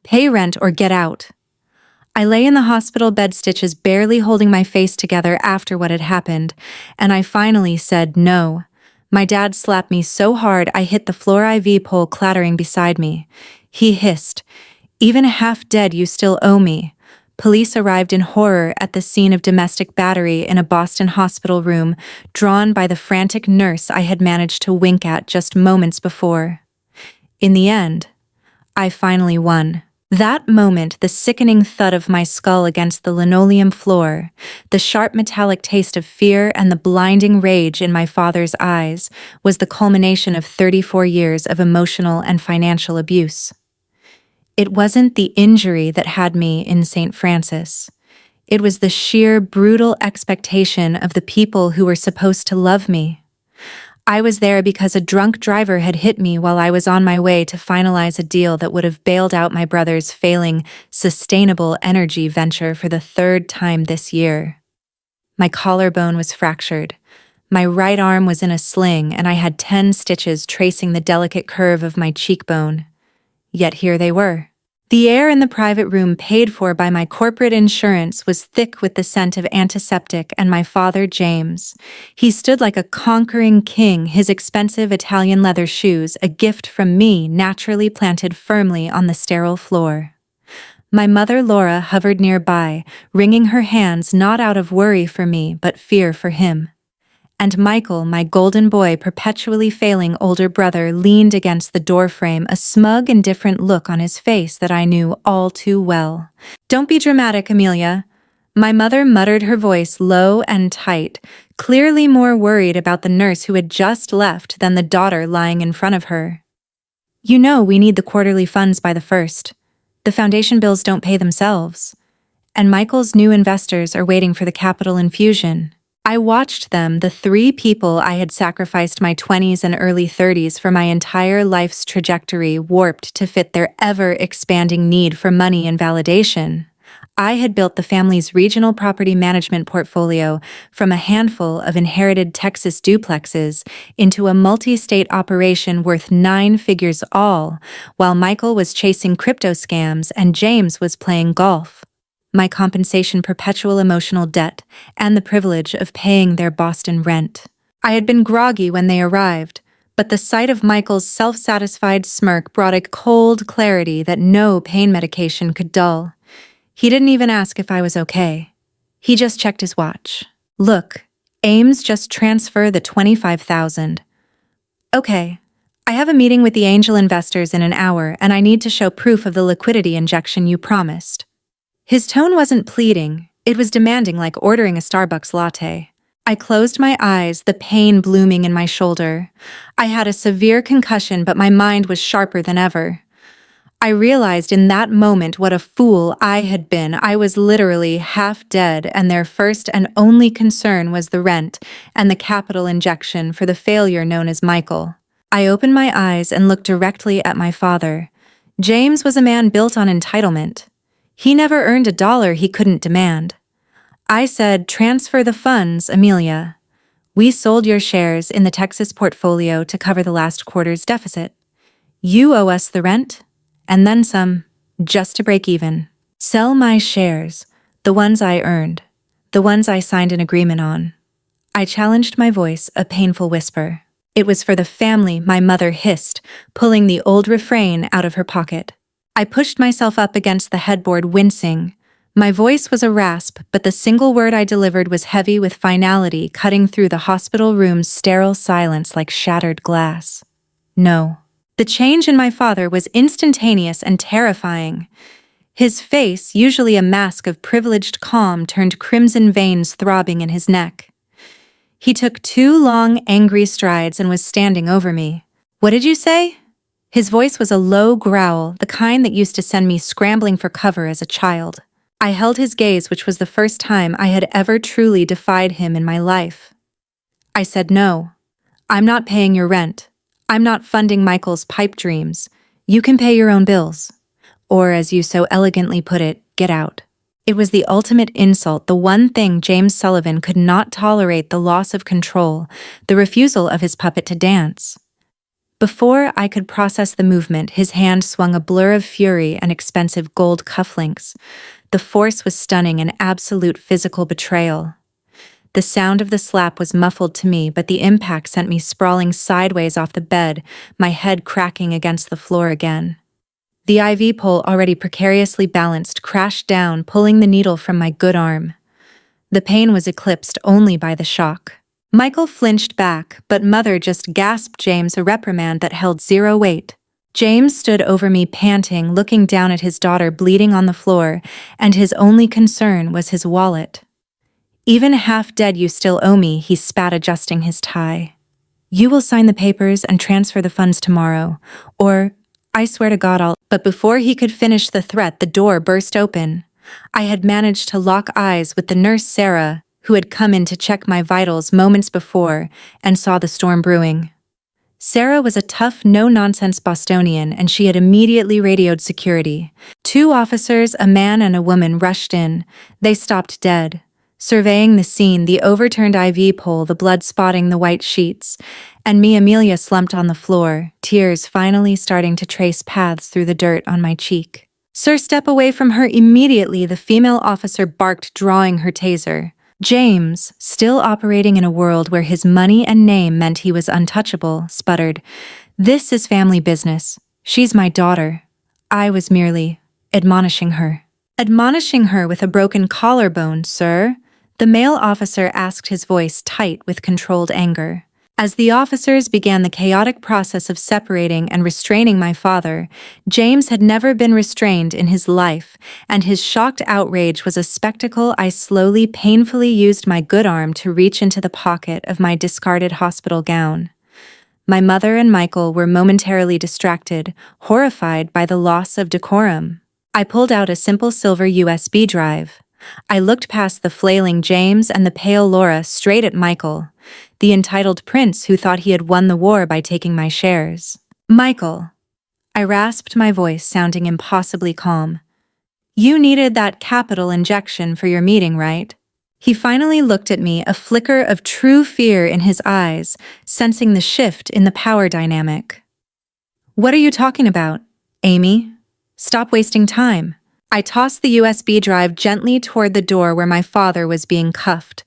Pay rent or get out. I lay in the hospital bed, stitches barely holding my face together after what had happened, and I finally said no. My dad slapped me so hard I hit the floor IV pole clattering beside me. He hissed, "Even half dead, you still owe me." Police arrived in horror at the scene of domestic battery in a Boston hospital room, drawn by the frantic nurse I had managed to wink at just moments before. In the end, I finally won. That moment, the sickening thud of my skull against the linoleum floor, the sharp metallic taste of fear and the blinding rage in my father's eyes, was the culmination of 34 years of emotional and financial abuse. It wasn't the injury that had me in St. Francis. It was the sheer, brutal expectation of the people who were supposed to love me. I was there because a drunk driver had hit me while I was on my way to finalize a deal that would have bailed out my brother's failing, sustainable energy venture for the third time this year. My collarbone was fractured. My right arm was in a sling, and I had 10 stitches tracing the delicate curve of my cheekbone. Yet here they were. The air in the private room paid for by my corporate insurance was thick with the scent of antiseptic and my father, James. He stood like a conquering king, his expensive Italian leather shoes, a gift from me, naturally planted firmly on the sterile floor. My mother, Laura, hovered nearby, wringing her hands not out of worry for me, but fear for him. And Michael, my golden boy, perpetually failing older brother, leaned against the doorframe, a smug, indifferent look on his face that I knew all too well. "Don't be dramatic, Amelia." My mother muttered, her voice low and tight, clearly more worried about the nurse who had just left than the daughter lying in front of her. "You know we need the quarterly funds by the 1st. The foundation bills don't pay themselves. And Michael's new investors are waiting for the capital infusion." I watched them, the 3 people I had sacrificed my 20s and early 30s for my entire life's trajectory, warped to fit their ever-expanding need for money and validation. I had built the family's regional property management portfolio from a handful of inherited Texas duplexes into a multi-state operation worth 9 figures all, while Michael was chasing crypto scams and James was playing golf. My compensation, perpetual emotional debt, and the privilege of paying their Boston rent. I had been groggy when they arrived, but the sight of Michael's self-satisfied smirk brought a cold clarity that no pain medication could dull. He didn't even ask if I was okay. He just checked his watch. "Look, Ames, just transfer the $25,000. "Okay. I have a meeting with the angel investors in an hour, and I need to show proof of the liquidity injection you promised." His tone wasn't pleading, it was demanding, like ordering a Starbucks latte. I closed my eyes, the pain blooming in my shoulder. I had a severe concussion, but my mind was sharper than ever. I realized in that moment what a fool I had been. I was literally half dead, and their first and only concern was the rent and the capital injection for the failure known as Michael. I opened my eyes and looked directly at my father. James was a man built on entitlement. He never earned a dollar he couldn't demand. I said, "Transfer the funds, Amelia. We sold your shares in the Texas portfolio to cover the last quarter's deficit. You owe us the rent, and then some, just to break even. Sell my shares, the ones I earned, the ones I signed an agreement on." I challenged my voice, a painful whisper. "It was for the family," my mother hissed, pulling the old refrain out of her pocket. I pushed myself up against the headboard, wincing. My voice was a rasp, but the single word I delivered was heavy with finality, cutting through the hospital room's sterile silence like shattered glass. "No." The change in my father was instantaneous and terrifying. His face, usually a mask of privileged calm, turned crimson, veins throbbing in his neck. He took 2 long, angry strides and was standing over me. "What did you say?" His voice was a low growl, the kind that used to send me scrambling for cover as a child. I held his gaze, which was the first time I had ever truly defied him in my life. I said, "No. I'm not paying your rent. I'm not funding Michael's pipe dreams. You can pay your own bills. Or, as you so elegantly put it, get out." It was the ultimate insult, the one thing James Sullivan could not tolerate: the loss of control, the refusal of his puppet to dance. Before I could process the movement, his hand swung a blur of fury and expensive gold cufflinks. The force was stunning, an absolute physical betrayal. The sound of the slap was muffled to me, but the impact sent me sprawling sideways off the bed, my head cracking against the floor again. The IV pole, already precariously balanced, crashed down, pulling the needle from my good arm. The pain was eclipsed only by the shock. Michael flinched back, but Mother just gasped James a reprimand that held zero weight. James stood over me panting, looking down at his daughter bleeding on the floor, and his only concern was his wallet. "Even half dead you still owe me," he spat, adjusting his tie. "You will sign the papers and transfer the funds tomorrow, or I swear to God I'll—" But before he could finish the threat, the door burst open. I had managed to lock eyes with the nurse Sarah, who had come in to check my vitals moments before and saw the storm brewing. Sarah was a tough, no-nonsense Bostonian, and she had immediately radioed security. 2 officers, a man and a woman, rushed in. They stopped dead, surveying the scene, the overturned IV pole, the blood spotting the white sheets, and me, Amelia, slumped on the floor, tears finally starting to trace paths through the dirt on my cheek. "Sir, step away from her immediately," the female officer barked, drawing her taser. James, still operating in a world where his money and name meant he was untouchable, sputtered, "This is family business. She's my daughter." I was merely admonishing her. "Admonishing her with a broken collarbone, sir?" The male officer asked, his voice tight with controlled anger. As the officers began the chaotic process of separating and restraining my father, James had never been restrained in his life, and his shocked outrage was a spectacle. I slowly, painfully used my good arm to reach into the pocket of my discarded hospital gown. My mother and Michael were momentarily distracted, horrified by the loss of decorum. I pulled out a simple silver USB drive. I looked past the flailing James and the pale Laura straight at Michael, the entitled prince who thought he had won the war by taking my shares. "Michael," I rasped, my voice sounding impossibly calm, "you needed that capital injection for your meeting, right?" He finally looked at me, a flicker of true fear in his eyes, sensing the shift in the power dynamic. "What are you talking about, Amy? Stop wasting time." I tossed the USB drive gently toward the door where my father was being cuffed.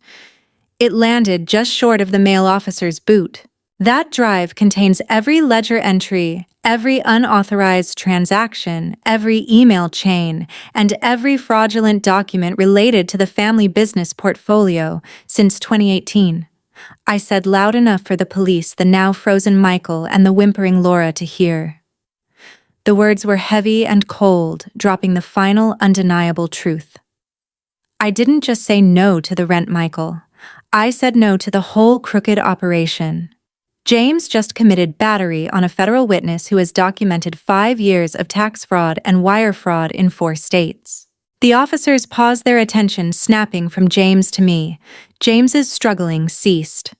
It landed just short of the male officer's boot. "That drive contains every ledger entry, every unauthorized transaction, every email chain, and every fraudulent document related to the family business portfolio since 2018. I said loud enough for the police, the now frozen Michael, and the whimpering Laura to hear. The words were heavy and cold, dropping the final undeniable truth. I didn't just say no to the rent, Michael. I said no to the whole crooked operation. James just committed battery on a federal witness who has documented 5 years of tax fraud and wire fraud in 4 states. The officers paused, their attention snapping from James to me. James's struggling ceased.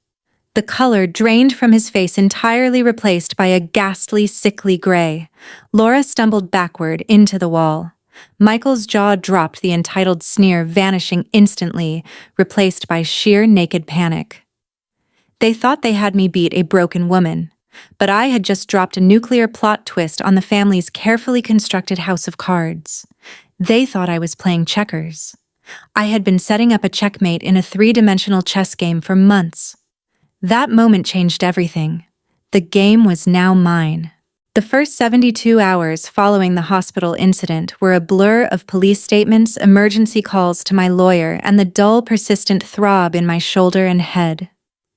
The color drained from his face, entirely replaced by a ghastly, sickly gray. Laura stumbled backward into the wall. Michael's jaw dropped, the entitled sneer vanishing instantly, replaced by sheer naked panic. They thought they had me beat, a broken woman, but I had just dropped a nuclear plot twist on the family's carefully constructed house of cards. They thought I was playing checkers. I had been setting up a checkmate in a 3-dimensional chess game for months. That moment changed everything. The game was now mine. The first 72 hours following the hospital incident were a blur of police statements, emergency calls to my lawyer, and the dull, persistent throb in my shoulder and head.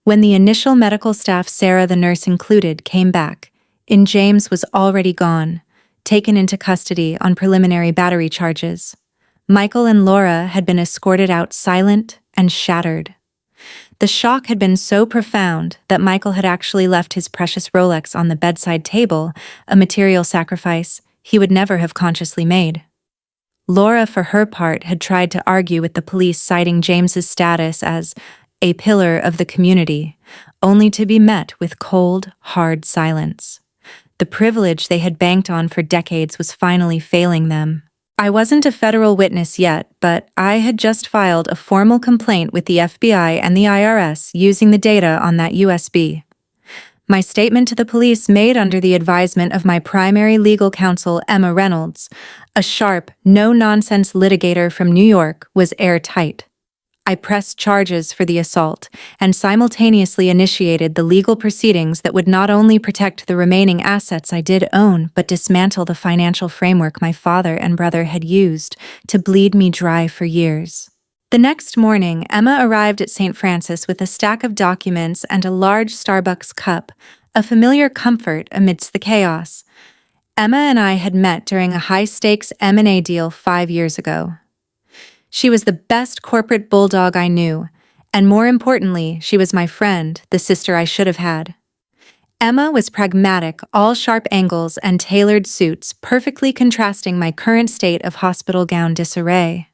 When the initial medical staff, Sarah the nurse included, came back, James was already gone, taken into custody on preliminary battery charges. Michael and Laura had been escorted out, silent and shattered. The shock had been so profound that Michael had actually left his precious Rolex on the bedside table, a material sacrifice he would never have consciously made. Laura, for her part, had tried to argue with the police, citing James's status as a pillar of the community, only to be met with cold, hard silence. The privilege they had banked on for decades was finally failing them. I wasn't a federal witness yet, but I had just filed a formal complaint with the FBI and the IRS using the data on that USB. My statement to the police, made under the advisement of my primary legal counsel, Emma Reynolds, a sharp, no-nonsense litigator from New York, was airtight. I pressed charges for the assault and simultaneously initiated the legal proceedings that would not only protect the remaining assets I did own, but dismantle the financial framework my father and brother had used to bleed me dry for years. The next morning, Emma arrived at St. Francis with a stack of documents and a large Starbucks cup, a familiar comfort amidst the chaos. Emma and I had met during a high-stakes M&A deal 5 years ago. She was the best corporate bulldog I knew, and more importantly, she was my friend, the sister I should have had. Emma was pragmatic, all sharp angles and tailored suits, perfectly contrasting my current state of hospital gown disarray.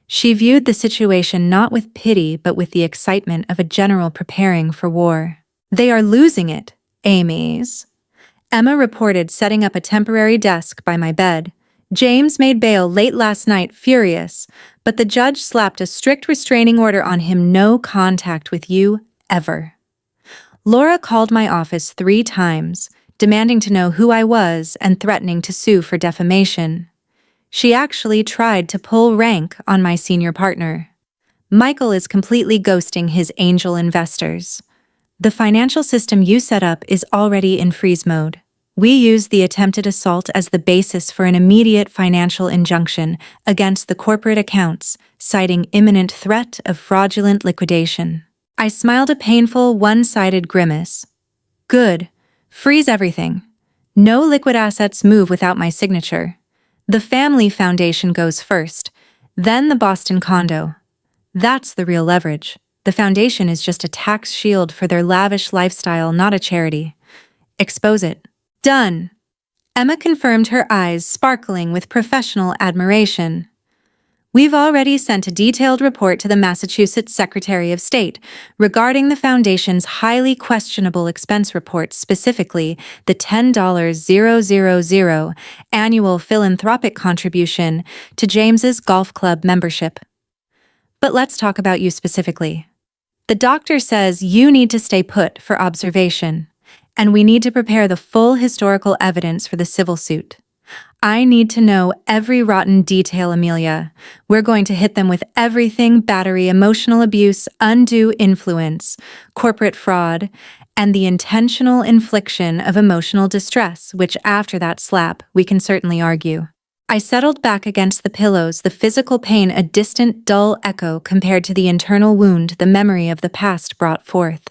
She viewed the situation not with pity, but with the excitement of a general preparing for war. "They are losing it, Amy's," Emma reported, setting up a temporary desk by my bed. "James made bail late last night, furious, but the judge slapped a strict restraining order on him: no contact with you, ever." Laura called my office 3 times, demanding to know who I was and threatening to sue for defamation. She actually tried to pull rank on my senior partner. "Michael is completely ghosting his angel investors. The financial system you set up is already in freeze mode. We use the attempted assault as the basis for an immediate financial injunction against the corporate accounts, citing imminent threat of fraudulent liquidation." I smiled a painful, one-sided grimace. "Good. Freeze everything. No liquid assets move without my signature. The family foundation goes first, then the Boston condo. That's the real leverage. The foundation is just a tax shield for their lavish lifestyle, not a charity. Expose it." "Done," Emma confirmed, her eyes sparkling with professional admiration. "We've already sent a detailed report to the Massachusetts Secretary of State regarding the Foundation's highly questionable expense report, specifically the $10,000 annual philanthropic contribution to James's golf club membership. But let's talk about you specifically. The doctor says you need to stay put for observation, and we need to prepare the full historical evidence for the civil suit. I need to know every rotten detail, Amelia. We're going to hit them with everything: battery, emotional abuse, undue influence, corporate fraud, and the intentional infliction of emotional distress, which after that slap, we can certainly argue." I settled back against the pillows, the physical pain a distant, dull echo compared to the internal wound the memory of the past brought forth.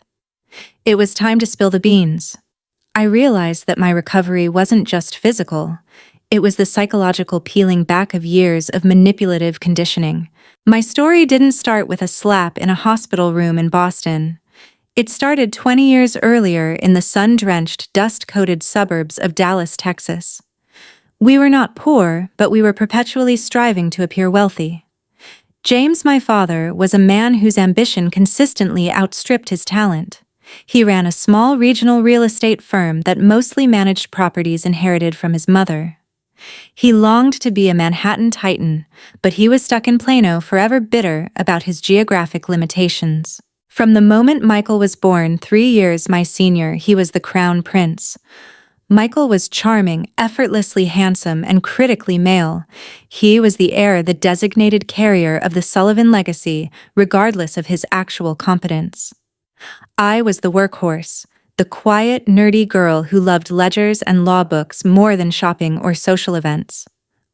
It was time to spill the beans. I realized that my recovery wasn't just physical. It was the psychological peeling back of years of manipulative conditioning. My story didn't start with a slap in a hospital room in Boston. It started 20 years earlier in the sun-drenched, dust-coated suburbs of Dallas, Texas. We were not poor, but we were perpetually striving to appear wealthy. James, my father, was a man whose ambition consistently outstripped his talent. He ran a small regional real estate firm that mostly managed properties inherited from his mother. He longed to be a Manhattan titan, but he was stuck in Plano, forever bitter about his geographic limitations. From the moment Michael was born, 3 years my senior, he was the crown prince. Michael was charming, effortlessly handsome, and critically male. He was the heir, the designated carrier of the Sullivan legacy, regardless of his actual competence. I was the workhorse, the quiet, nerdy girl who loved ledgers and law books more than shopping or social events.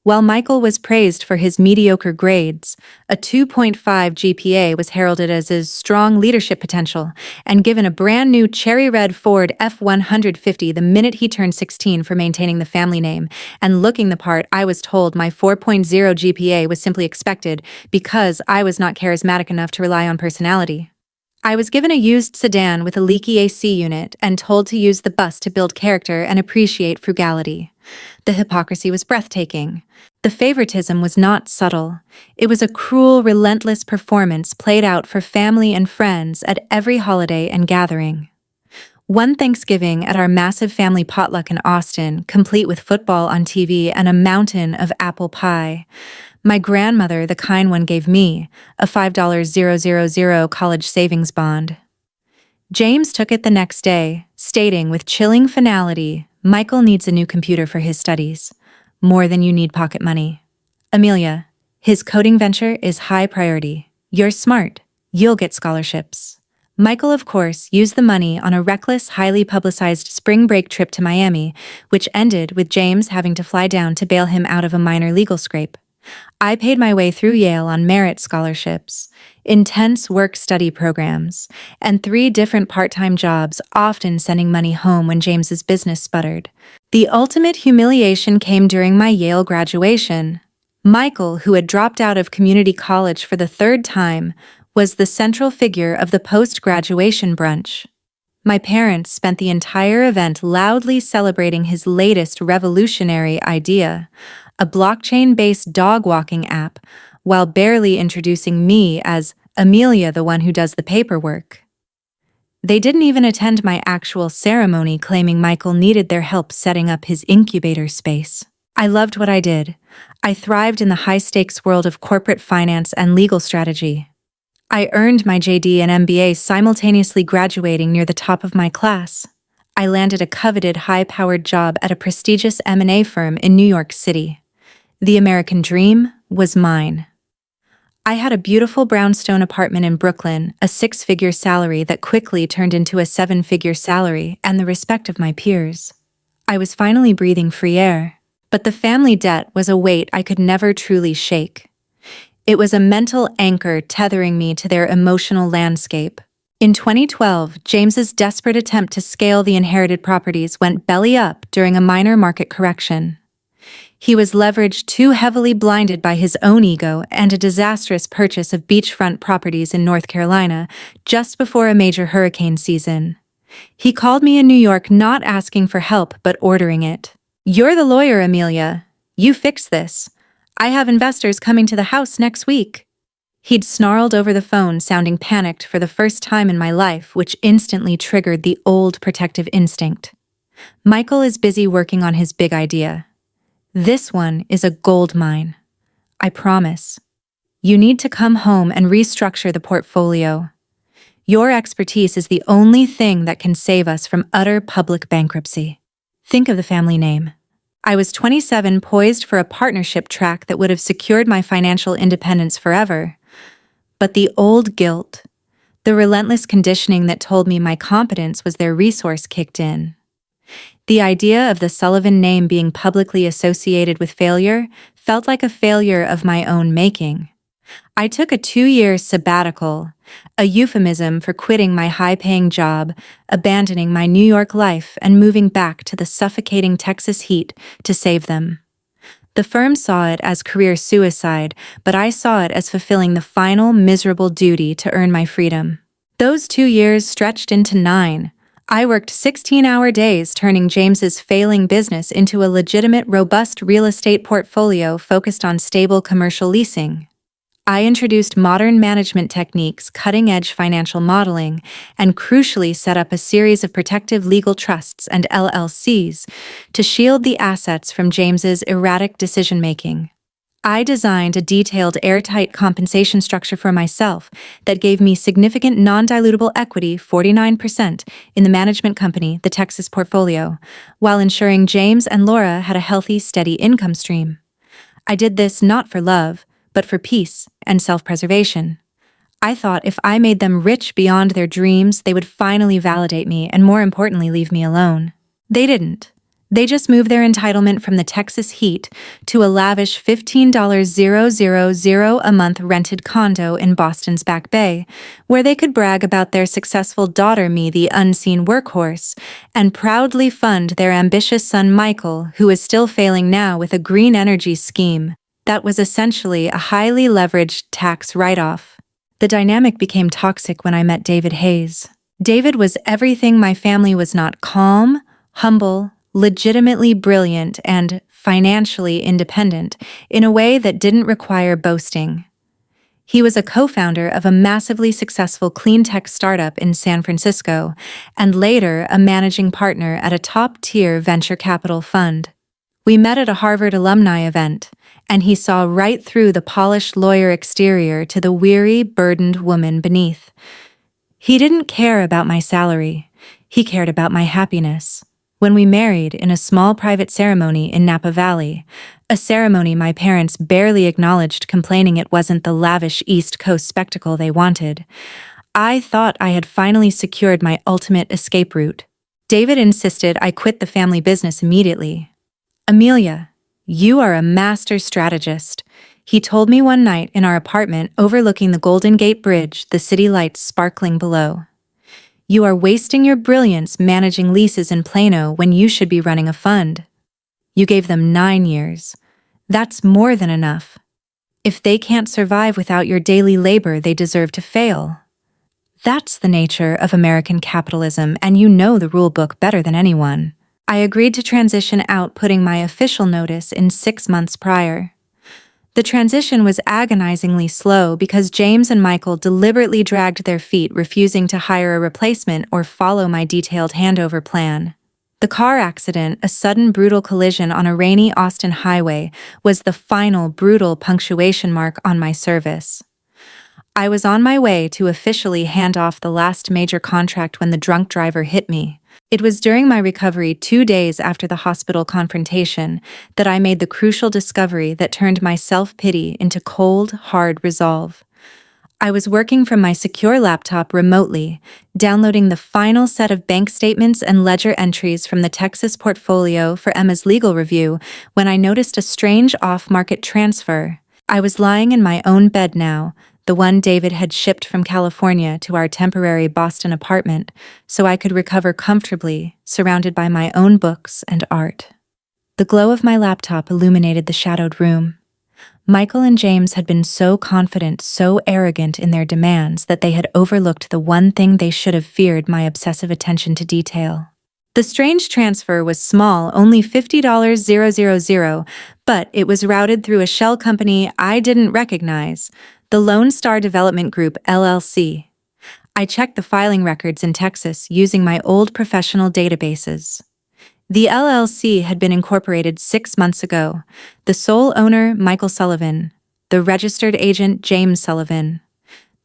While Michael was praised for his mediocre grades, a 2.5 GPA was heralded as his strong leadership potential, and given a brand new cherry-red Ford F-150 the minute he turned 16 for maintaining the family name and looking the part. I was told my 4.0 GPA was simply expected because I was not charismatic enough to rely on personality. I was given a used sedan with a leaky AC unit and told to use the bus to build character and appreciate frugality. The hypocrisy was breathtaking. The favoritism was not subtle. It was a cruel, relentless performance played out for family and friends at every holiday and gathering. One Thanksgiving at our massive family potluck in Austin, complete with football on TV and a mountain of apple pie, my grandmother, the kind one, gave me a $5,000 college savings bond. James took it the next day, stating with chilling finality, "Michael needs a new computer for his studies. More than you need pocket money. Amelia, his coding venture is high priority. You're smart. You'll get scholarships." Michael, of course, used the money on a reckless, highly publicized spring break trip to Miami, which ended with James having to fly down to bail him out of a minor legal scrape. I paid my way through Yale on merit scholarships, intense work-study programs, and 3 different part-time jobs, often sending money home when James's business sputtered. The ultimate humiliation came during my Yale graduation. Michael, who had dropped out of community college for the 3rd time, was the central figure of the post-graduation brunch. My parents spent the entire event loudly celebrating his latest revolutionary idea, a blockchain-based dog-walking app, while barely introducing me as Amelia, the one who does the paperwork. They didn't even attend my actual ceremony, claiming Michael needed their help setting up his incubator space. I loved what I did. I thrived in the high-stakes world of corporate finance and legal strategy. I earned my JD and MBA simultaneously graduating near the top of my class. I landed a coveted high-powered job at a prestigious M&A firm in New York City. The American dream was mine. I had a beautiful brownstone apartment in Brooklyn, a 6-figure salary that quickly turned into a 7-figure salary, and the respect of my peers. I was finally breathing free air, but the family debt was a weight I could never truly shake. It was a mental anchor tethering me to their emotional landscape. In 2012, James's desperate attempt to scale the inherited properties went belly up during a minor market correction. He was leveraged too heavily, blinded by his own ego and a disastrous purchase of beachfront properties in North Carolina just before a major hurricane season. He called me in New York, not asking for help but ordering it. "You're the lawyer, Amelia. You fix this. I have investors coming to the house next week." He'd snarled over the phone, sounding panicked for the first time in my life, which instantly triggered the old protective instinct. "Michael is busy working on his big idea. This one is a gold mine. I promise. You need to come home and restructure the portfolio. Your expertise is the only thing that can save us from utter public bankruptcy." Think of the family name. I was 27, poised for a partnership track that would have secured my financial independence forever. But the old guilt, the relentless conditioning that told me my competence was their resource, kicked in. The idea of the Sullivan name being publicly associated with failure felt like a failure of my own making. I took a 2-year sabbatical, a euphemism for quitting my high-paying job, abandoning my New York life, and moving back to the suffocating Texas heat to save them. The firm saw it as career suicide, but I saw it as fulfilling the final miserable duty to earn my freedom. Those 2 years stretched into 9. I worked 16-hour days, turning James's failing business into a legitimate, robust real estate portfolio focused on stable commercial leasing. I introduced modern management techniques, cutting-edge financial modeling, and crucially set up a series of protective legal trusts and LLCs to shield the assets from James's erratic decision-making. I designed a detailed, airtight compensation structure for myself that gave me significant non-dilutable equity, 49%, in the management company, the Texas portfolio, while ensuring James and Laura had a healthy, steady income stream. I did this not for love, but for peace and self-preservation. I thought if I made them rich beyond their dreams, they would finally validate me and, more importantly, leave me alone. They didn't. They just moved their entitlement from the Texas heat to a lavish $15,000 a month rented condo in Boston's Back Bay, where they could brag about their successful daughter, me, the unseen workhorse, and proudly fund their ambitious son, Michael, who is still failing now with a green energy scheme that was essentially a highly leveraged tax write-off. The dynamic became toxic when I met David Hayes. David was everything my family was not: calm, humble, legitimately brilliant, and financially independent in a way that didn't require boasting. He was a co-founder of a massively successful clean tech startup in San Francisco, and later a managing partner at a top-tier venture capital fund. We met at a Harvard alumni event, and he saw right through the polished lawyer exterior to the weary, burdened woman beneath. He didn't care about my salary. He cared about my happiness. When we married in a small private ceremony in Napa Valley, a ceremony my parents barely acknowledged, complaining it wasn't the lavish East Coast spectacle they wanted, I thought I had finally secured my ultimate escape route. David insisted I quit the family business immediately. "Amelia, you are a master strategist," he told me one night in our apartment overlooking the Golden Gate Bridge, the city lights sparkling below. "You are wasting your brilliance managing leases in Plano when you should be running a fund. You gave them 9 years. That's more than enough. If they can't survive without your daily labor, they deserve to fail. That's the nature of American capitalism, and you know the rule book better than anyone." I agreed to transition out, putting my official notice in 6 months prior. The transition was agonizingly slow because James and Michael deliberately dragged their feet, refusing to hire a replacement or follow my detailed handover plan. The car accident, a sudden brutal collision on a rainy Austin highway, was the final brutal punctuation mark on my service. I was on my way to officially hand off the last major contract when the drunk driver hit me. It was during my recovery 2 days after the hospital confrontation that I made the crucial discovery that turned my self-pity into cold, hard resolve. I was working from my secure laptop remotely, downloading the final set of bank statements and ledger entries from the Texas portfolio for Emma's legal review when I noticed a strange off-market transfer. I was lying in my own bed now, the one David had shipped from California to our temporary Boston apartment, so I could recover comfortably, surrounded by my own books and art. The glow of my laptop illuminated the shadowed room. Michael and James had been so confident, so arrogant in their demands that they had overlooked the one thing they should have feared: my obsessive attention to detail. The strange transfer was small, only $50,000, but it was routed through a shell company I didn't recognize, the Lone Star Development Group, LLC. I checked the filing records in Texas using my old professional databases. The LLC had been incorporated 6 months ago, the sole owner, Michael Sullivan, the registered agent, James Sullivan.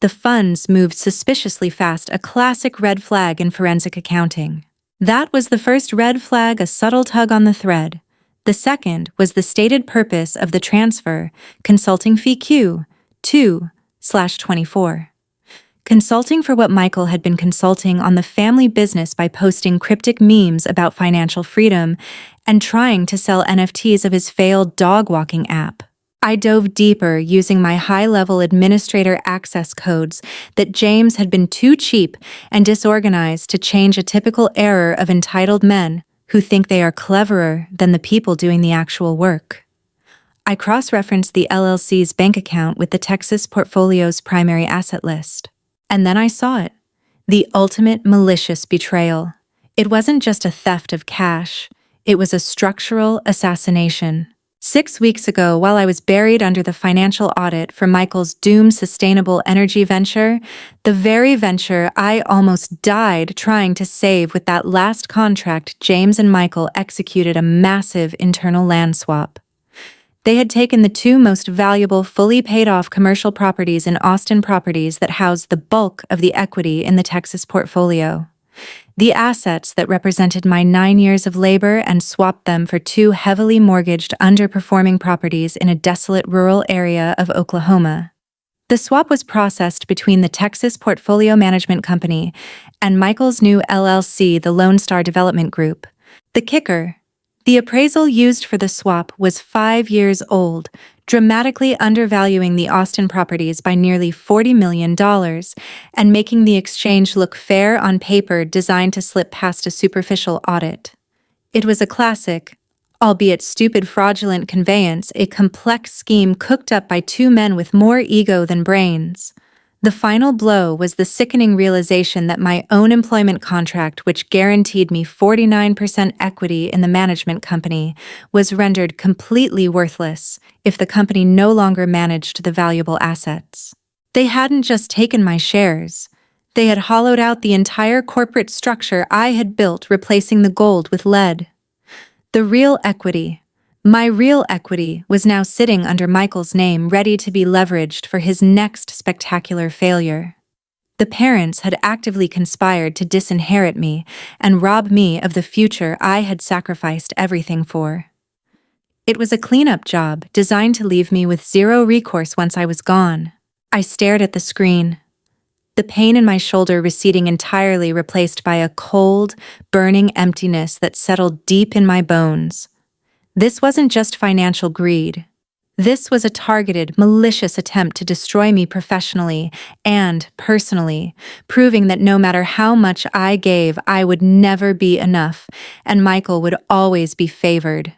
The funds moved suspiciously fast, a classic red flag in forensic accounting. That was the first red flag, a subtle tug on the thread. The second was the stated purpose of the transfer, consulting fee Q2/24. Consulting for what Michael had been consulting on the family business by posting cryptic memes about financial freedom and trying to sell NFTs of his failed dog-walking app. I dove deeper using my high-level administrator access codes that James had been too cheap and disorganized to change, a typical error of entitled men who think they are cleverer than the people doing the actual work. I cross-referenced the LLC's bank account with the Texas portfolio's primary asset list. And then I saw it. The ultimate malicious betrayal. It wasn't just a theft of cash. It was a structural assassination. 6 weeks ago, while I was buried under the financial audit for Michael's doomed sustainable energy venture, the very venture I almost died trying to save with that last contract, James and Michael executed a massive internal land swap. They had taken the 2 most valuable, fully paid-off commercial properties in Austin properties that housed the bulk of the equity in the Texas portfolio. The assets that represented my 9 years of labor, and swapped them for 2 heavily mortgaged, underperforming properties in a desolate rural area of Oklahoma. The swap was processed between the Texas Portfolio Management Company and Michael's new LLC, the Lone Star Development Group. The kicker: the appraisal used for the swap was 5 years old, dramatically undervaluing the Austin properties by nearly $40 million and making the exchange look fair on paper, designed to slip past a superficial audit. It was a classic, albeit stupid, fraudulent conveyance, a complex scheme cooked up by 2 men with more ego than brains. The final blow was the sickening realization that my own employment contract, which guaranteed me 49% equity in the management company, was rendered completely worthless if the company no longer managed the valuable assets. They hadn't just taken my shares. They had hollowed out the entire corporate structure I had built, replacing the gold with lead. The real equity, my real equity, was now sitting under Michael's name, ready to be leveraged for his next spectacular failure. The parents had actively conspired to disinherit me and rob me of the future I had sacrificed everything for. It was a cleanup job designed to leave me with zero recourse once I was gone. I stared at the screen, the pain in my shoulder receding entirely, replaced by a cold, burning emptiness that settled deep in my bones. This wasn't just financial greed. This was a targeted, malicious attempt to destroy me professionally and personally, proving that no matter how much I gave, I would never be enough, and Michael would always be favored.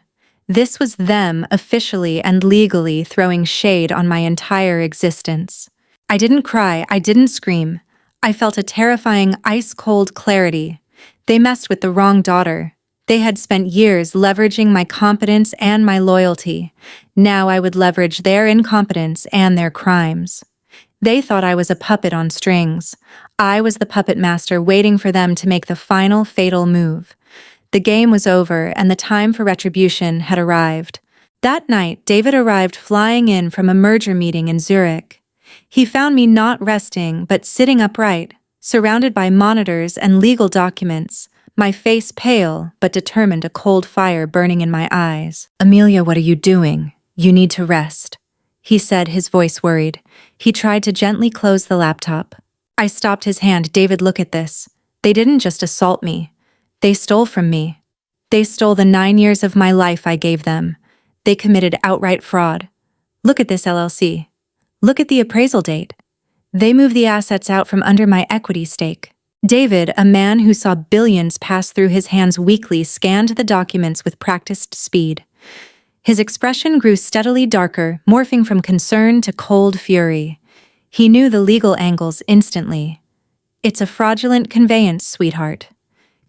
This was them officially and legally throwing shade on my entire existence. I didn't cry, I didn't scream. I felt a terrifying, ice-cold clarity. They messed with the wrong daughter. They had spent years leveraging my competence and my loyalty. Now I would leverage their incompetence and their crimes. They thought I was a puppet on strings. I was the puppet master waiting for them to make the final fatal move. The game was over and the time for retribution had arrived. That night, David arrived flying in from a merger meeting in Zurich. He found me not resting but sitting upright, surrounded by monitors and legal documents, my face pale but determined, a cold fire burning in my eyes. "Amelia, what are you doing? You need to rest," he said, his voice worried. He tried to gently close the laptop. I stopped his hand. "David, look at this. They didn't just assault me. They stole from me. They stole the 9 years of my life I gave them. They committed outright fraud. Look at this LLC. Look at the appraisal date. They moved the assets out from under my equity stake." David, a man who saw billions pass through his hands weekly, scanned the documents with practiced speed. His expression grew steadily darker, morphing from concern to cold fury. He knew the legal angles instantly. "It's a fraudulent conveyance, sweetheart.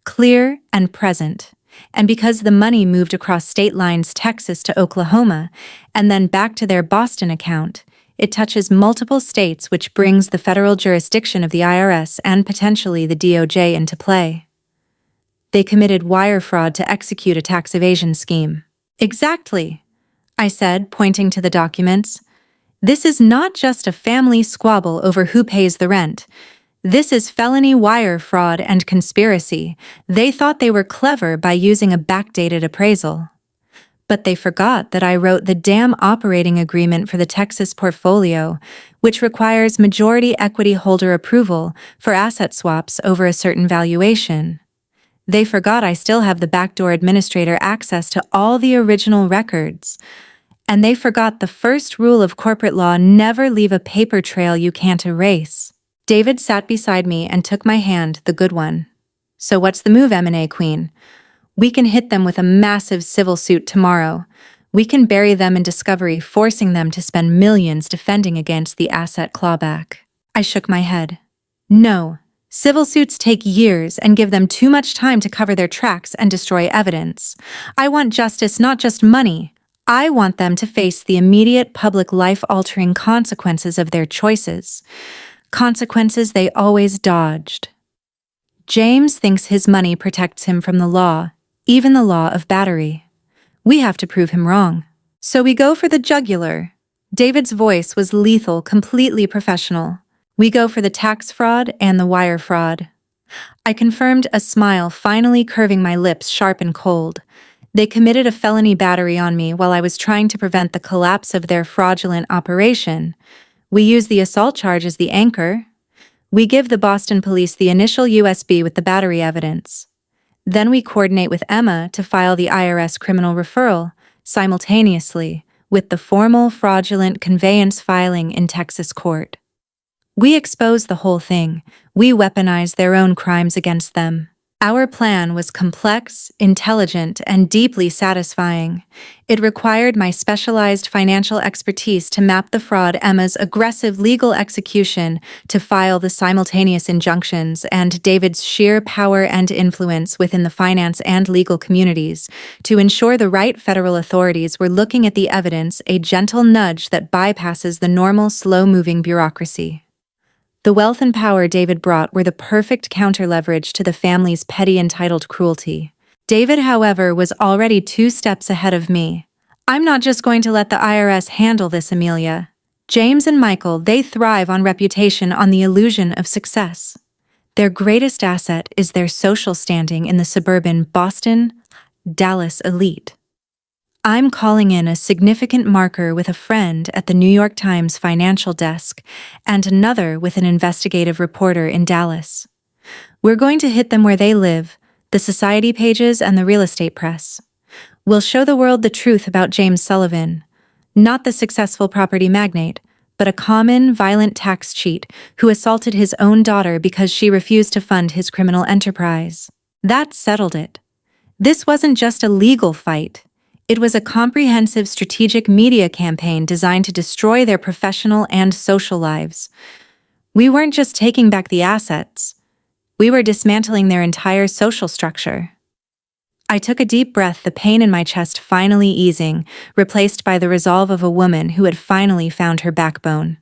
Clear and present. And because the money moved across state lines, Texas to Oklahoma, and then back to their Boston account, it touches multiple states, which brings the federal jurisdiction of the IRS and potentially the DOJ into play. They committed wire fraud to execute a tax evasion scheme." "Exactly," I said, pointing to the documents. "This is not just a family squabble over who pays the rent. This is felony wire fraud and conspiracy. They thought they were clever by using a backdated appraisal. But they forgot that I wrote the damn operating agreement for the Texas portfolio, which requires majority equity holder approval for asset swaps over a certain valuation. They forgot I still have the backdoor administrator access to all the original records. And they forgot the first rule of corporate law: never leave a paper trail you can't erase." David sat beside me and took my hand, the good one. "So what's the move, M&A Queen? We can hit them with a massive civil suit tomorrow. We can bury them in discovery, forcing them to spend millions defending against the asset clawback." I shook my head. "No. Civil suits take years and give them too much time to cover their tracks and destroy evidence. I want justice, not just money. I want them to face the immediate public life-altering consequences of their choices. Consequences they always dodged. James thinks his money protects him from the law, even the law of battery. We have to prove him wrong. So we go for the jugular." David's voice was lethal, completely professional. "We go for the tax fraud and the wire fraud." I confirmed, a smile finally curving my lips, sharp and cold. They committed a felony battery on me while I was trying to prevent the collapse of their fraudulent operation. We use the assault charge as the anchor. We give the Boston police the initial USB with the battery evidence. Then we coordinate with Emma to file the IRS criminal referral simultaneously with the formal fraudulent conveyance filing in Texas court. We expose the whole thing. We weaponize their own crimes against them. Our plan was complex, intelligent, and deeply satisfying. It required my specialized financial expertise to map the fraud, Emma's aggressive legal execution to file the simultaneous injunctions, and David's sheer power and influence within the finance and legal communities to ensure the right federal authorities were looking at the evidence, a gentle nudge that bypasses the normal slow-moving bureaucracy. The wealth and power David brought were the perfect counter-leverage to the family's petty entitled cruelty. David, however, was already 2 steps ahead of me. "I'm not just going to let the IRS handle this, Amelia. James and Michael, they thrive on reputation on the illusion of success. Their greatest asset is their social standing in the suburban Boston, Dallas elite. I'm calling in a significant marker with a friend at the New York Times financial desk and another with an investigative reporter in Dallas. We're going to hit them where they live, the society pages and the real estate press. We'll show the world the truth about James Sullivan, not the successful property magnate, but a common, violent tax cheat who assaulted his own daughter because she refused to fund his criminal enterprise. That settled it. This wasn't just a legal fight. It was a comprehensive strategic media campaign designed to destroy their professional and social lives. We weren't just taking back the assets. We were dismantling their entire social structure. I took a deep breath, the pain in my chest finally easing, replaced by the resolve of a woman who had finally found her backbone.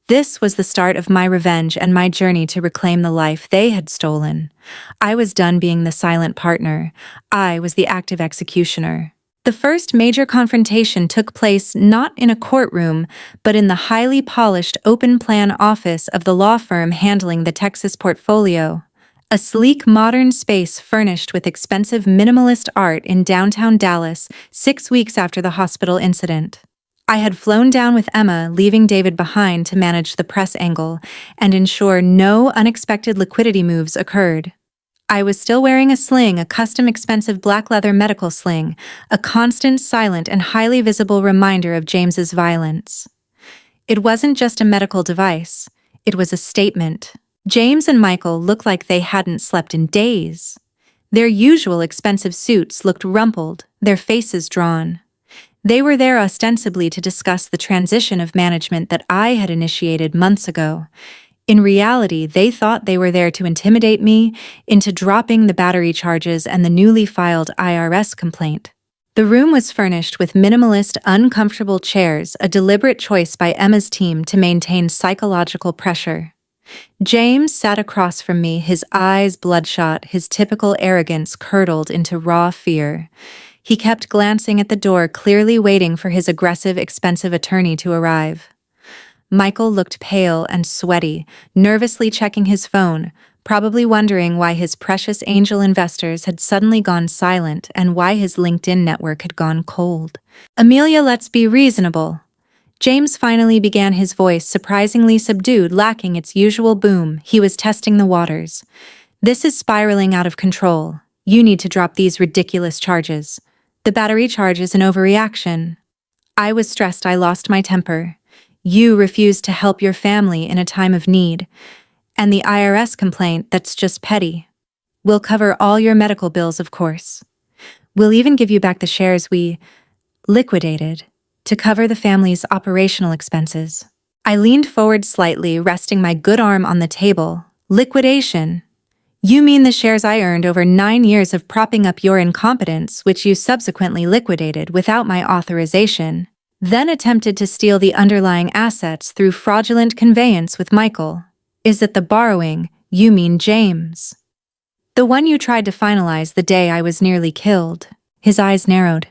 This was the start of my revenge and my journey to reclaim the life they had stolen. I was done being the silent partner. I was the active executioner. The first major confrontation took place not in a courtroom, but in the highly polished open-plan office of the law firm handling the Texas portfolio. A sleek, modern space furnished with expensive minimalist art in downtown Dallas 6 weeks after the hospital incident. I had flown down with Emma, leaving David behind to manage the press angle and ensure no unexpected liquidity moves occurred. I was still wearing a sling, a custom expensive black leather medical sling, a constant, silent, and highly visible reminder of James's violence. It wasn't just a medical device, it was a statement. James and Michael looked like they hadn't slept in days. Their usual expensive suits looked rumpled, their faces drawn. They were there ostensibly to discuss the transition of management that I had initiated months ago. In reality, they thought they were there to intimidate me into dropping the battery charges and the newly filed IRS complaint. The room was furnished with minimalist, uncomfortable chairs, a deliberate choice by Emma's team to maintain psychological pressure. James sat across from me, his eyes bloodshot, his typical arrogance curdled into raw fear. He kept glancing at the door, clearly waiting for his aggressive, expensive attorney to arrive. Michael looked pale and sweaty, nervously checking his phone, probably wondering why his precious angel investors had suddenly gone silent and why his LinkedIn network had gone cold. "Amelia, let's be reasonable." James finally began, his voice surprisingly subdued, lacking its usual boom. He was testing the waters. "This is spiraling out of control. You need to drop these ridiculous charges. The battery charge is an overreaction." I was stressed. I lost my temper. "You refused to help your family in a time of need. And the IRS complaint, that's just petty. We'll cover all your medical bills, of course. We'll even give you back the shares we liquidated to cover the family's operational expenses." I leaned forward slightly, resting my good arm on the table. "Liquidation? You mean the shares I earned over 9 years of propping up your incompetence, which you subsequently liquidated without my authorization, then attempted to steal the underlying assets through fraudulent conveyance with Michael? Is it the borrowing? You mean James? The one you tried to finalize the day I was nearly killed?" His eyes narrowed.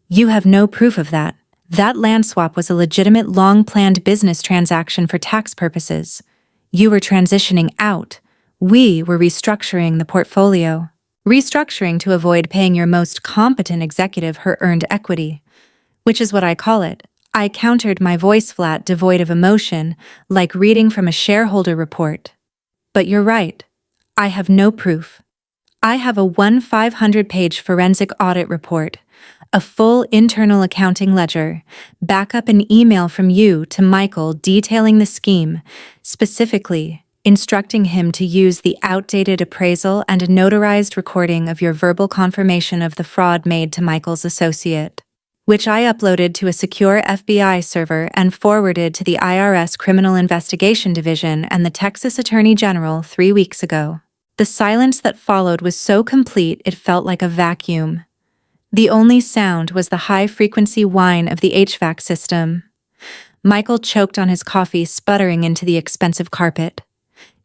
"You have no proof of that. That land swap was a legitimate, long-planned business transaction for tax purposes. You were transitioning out. We were restructuring the portfolio. Restructuring to avoid paying your most competent executive her earned equity. Which is what I call it." I countered, my voice flat, devoid of emotion, like reading from a shareholder report. "But you're right. I have no proof. I have a 500-page forensic audit report, a full internal accounting ledger, backup an email from you to Michael detailing the scheme, specifically instructing him to use the outdated appraisal and a notarized recording of your verbal confirmation of the fraud made to Michael's associate, which I uploaded to a secure FBI server and forwarded to the IRS Criminal Investigation Division and the Texas Attorney General 3 weeks ago." The silence that followed was so complete it felt like a vacuum. The only sound was the high-frequency whine of the HVAC system. Michael choked on his coffee, sputtering into the expensive carpet.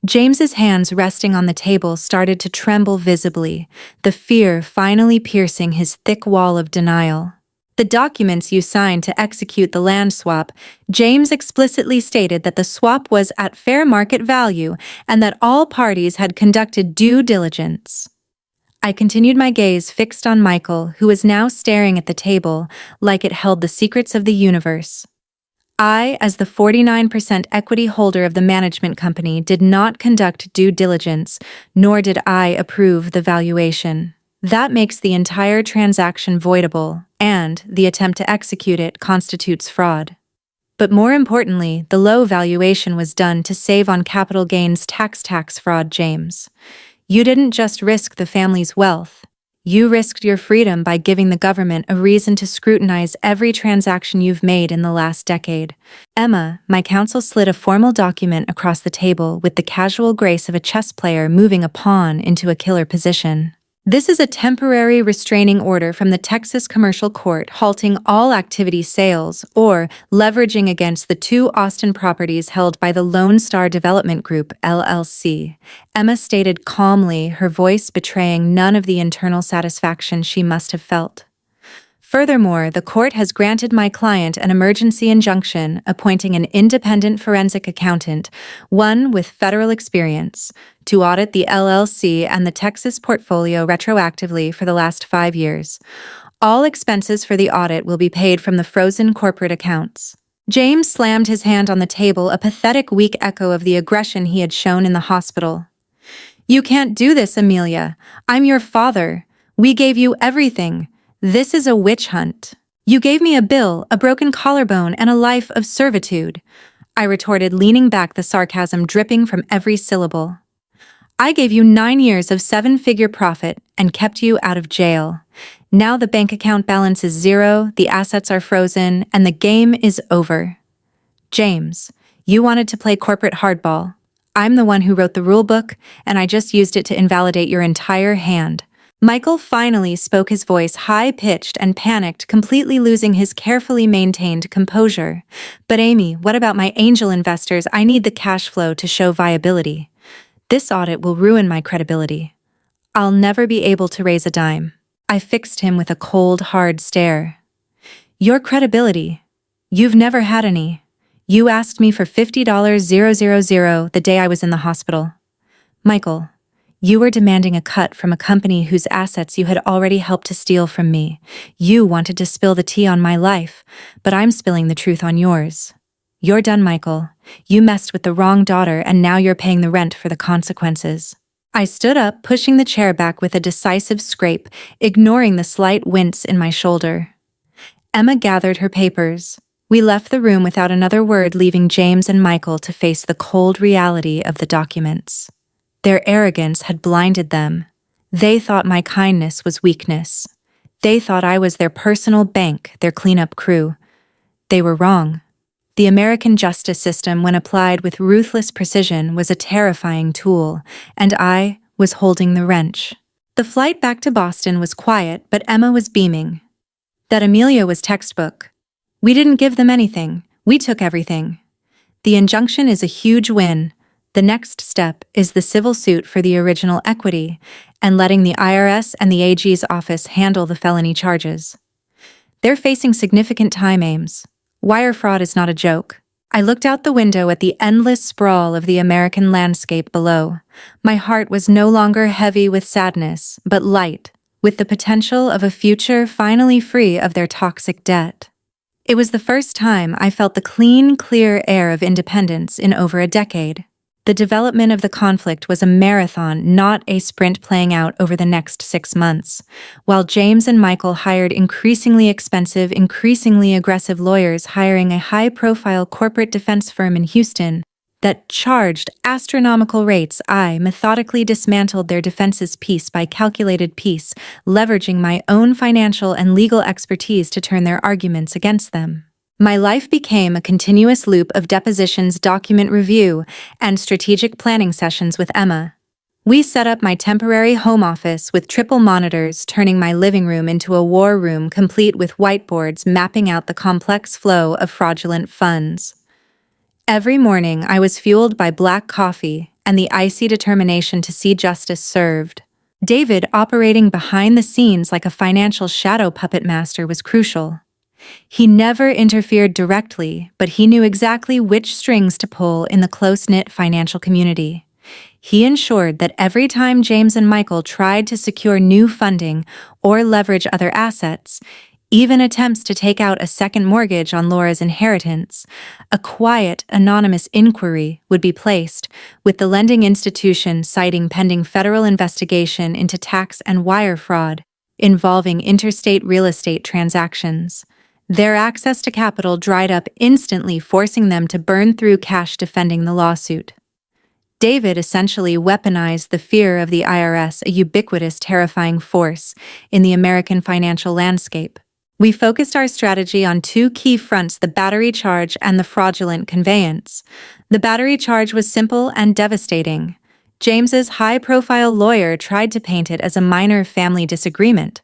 James's hands resting on the table started to tremble visibly, the fear finally piercing his thick wall of denial. The documents you signed to execute the land swap, James explicitly stated that the swap was at fair market value and that all parties had conducted due diligence. I continued my gaze fixed on Michael, who was now staring at the table like it held the secrets of the universe. I, as the 49% equity holder of the management company, did not conduct due diligence, nor did I approve the valuation. That makes the entire transaction voidable, and the attempt to execute it constitutes fraud. But more importantly, the low valuation was done to save on capital gains tax fraud, James. You didn't just risk the family's wealth. You risked your freedom by giving the government a reason to scrutinize every transaction you've made in the last decade. Emma, my counsel, slid a formal document across the table with the casual grace of a chess player moving a pawn into a killer position. This is a temporary restraining order from the Texas Commercial Court halting all activity sales or leveraging against the 2 Austin properties held by the Lone Star Development Group, LLC. Emma stated calmly, her voice betraying none of the internal satisfaction she must have felt. Furthermore, the court has granted my client an emergency injunction appointing an independent forensic accountant, one with federal experience, to audit the LLC and the Texas portfolio retroactively for the last 5 years. All expenses for the audit will be paid from the frozen corporate accounts. James slammed his hand on the table, a pathetic, weak echo of the aggression he had shown in the hospital. "You can't do this, Amelia. I'm your father. We gave you everything. This is a witch hunt. You gave me a bill, a broken collarbone, and a life of servitude," I retorted, leaning back, the sarcasm dripping from every syllable. "I gave you 9 years of 7-figure profit and kept you out of jail. Now the bank account balance is 0, the assets are frozen, and the game is over. James, you wanted to play corporate hardball. I'm the one who wrote the rule book, and I just used it to invalidate your entire hand." Michael finally spoke, his voice high-pitched and panicked, completely losing his carefully maintained composure. "But Amy, what about my angel investors? I need the cash flow to show viability. This audit will ruin my credibility. I'll never be able to raise a dime." I fixed him with a cold, hard stare. "Your credibility? You've never had any. You asked me for $50,000 the day I was in the hospital. Michael, you were demanding a cut from a company whose assets you had already helped to steal from me. You wanted to spill the tea on my life, but I'm spilling the truth on yours. You're done, Michael. You messed with the wrong daughter, and now you're paying the rent for the consequences." I stood up, pushing the chair back with a decisive scrape, ignoring the slight wince in my shoulder. Emma gathered her papers. We left the room without another word, leaving James and Michael to face the cold reality of the documents. Their arrogance had blinded them. They thought my kindness was weakness. They thought I was their personal bank, their cleanup crew. They were wrong. The American justice system, when applied with ruthless precision, was a terrifying tool, and I was holding the wrench. The flight back to Boston was quiet, but Emma was beaming. That Amelia was textbook. We didn't give them anything. We took everything. The injunction is a huge win. The next step is the civil suit for the original equity and letting the IRS and the AG's office handle the felony charges. They're facing significant time, Ames. Wire fraud is not a joke. I looked out the window at the endless sprawl of the American landscape below. My heart was no longer heavy with sadness, but light, with the potential of a future finally free of their toxic debt. It was the first time I felt the clean, clear air of independence in over a decade. The development of the conflict was a marathon, not a sprint playing out over the next 6 months. While James and Michael hired increasingly expensive, increasingly aggressive lawyers, hiring a high-profile corporate defense firm in Houston that charged astronomical rates, I methodically dismantled their defenses piece by calculated piece, leveraging my own financial and legal expertise to turn their arguments against them. My life became a continuous loop of depositions, document review, and strategic planning sessions with Emma. We set up my temporary home office with triple monitors, turning my living room into a war room complete with whiteboards mapping out the complex flow of fraudulent funds. Every morning, I was fueled by black coffee and the icy determination to see justice served. David, operating behind the scenes like a financial shadow puppet master, was crucial. He never interfered directly, but he knew exactly which strings to pull in the close-knit financial community. He ensured that every time James and Michael tried to secure new funding or leverage other assets, even attempts to take out a second mortgage on Laura's inheritance, a quiet, anonymous inquiry would be placed, with the lending institution citing pending federal investigation into tax and wire fraud involving interstate real estate transactions. Their access to capital dried up instantly, forcing them to burn through cash defending the lawsuit. David essentially weaponized the fear of the IRS, a ubiquitous, terrifying force in the American financial landscape. We focused our strategy on two key fronts: the battery charge and the fraudulent conveyance. The battery charge was simple and devastating. James's high-profile lawyer tried to paint it as a minor family disagreement,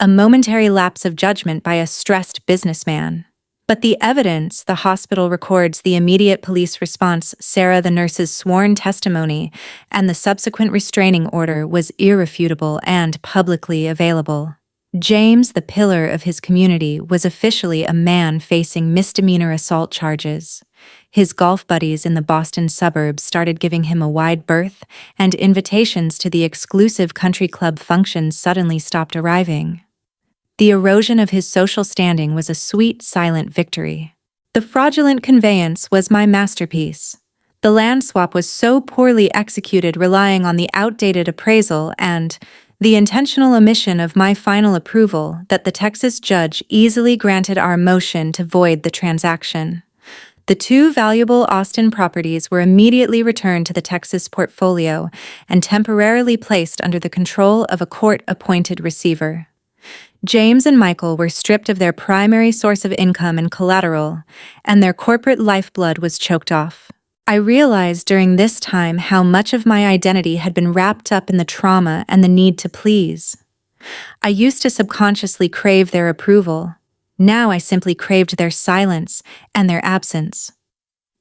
a momentary lapse of judgment by a stressed businessman. But the evidence, the hospital records, the immediate police response, Sarah the nurse's sworn testimony, and the subsequent restraining order was irrefutable and publicly available. James, the pillar of his community, was officially a man facing misdemeanor assault charges. His golf buddies in the Boston suburbs started giving him a wide berth, and invitations to the exclusive country club functions suddenly stopped arriving. The erosion of his social standing was a sweet, silent victory. The fraudulent conveyance was my masterpiece. The land swap was so poorly executed, relying on the outdated appraisal and the intentional omission of my final approval, that the Texas judge easily granted our motion to void the transaction. The two valuable Austin properties were immediately returned to the Texas portfolio and temporarily placed under the control of a court-appointed receiver. James and Michael were stripped of their primary source of income and collateral, and their corporate lifeblood was choked off. I realized during this time how much of my identity had been wrapped up in the trauma and the need to please. I used to subconsciously crave their approval. Now I simply craved their silence and their absence.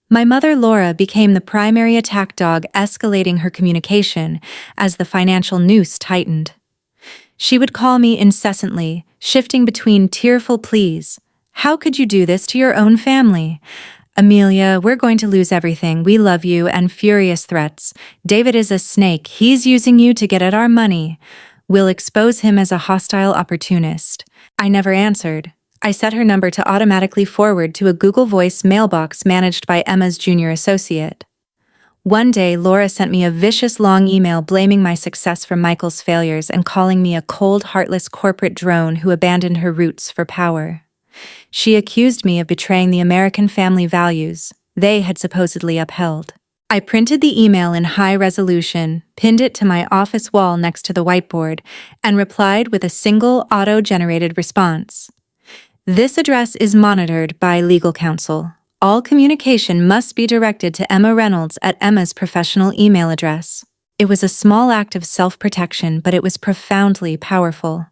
My mother, Laura, became the primary attack dog, escalating her communication as the financial noose tightened. She would call me incessantly, shifting between tearful pleas. "How could you do this to your own family? Amelia, we're going to lose everything. We love you," and furious threats. "David is a snake. He's using you to get at our money. We'll expose him as a hostile opportunist." I never answered. I set her number to automatically forward to a Google Voice mailbox managed by Emma's junior associate. One day, Laura sent me a vicious long email blaming my success for Michael's failures and calling me a cold, heartless corporate drone who abandoned her roots for power. She accused me of betraying the American family values they had supposedly upheld. I printed the email in high resolution, pinned it to my office wall next to the whiteboard, and replied with a single auto-generated response. "This address is monitored by legal counsel. All communication must be directed to Emma Reynolds at Emma's professional email address." It was a small act of self-protection, but it was profoundly powerful.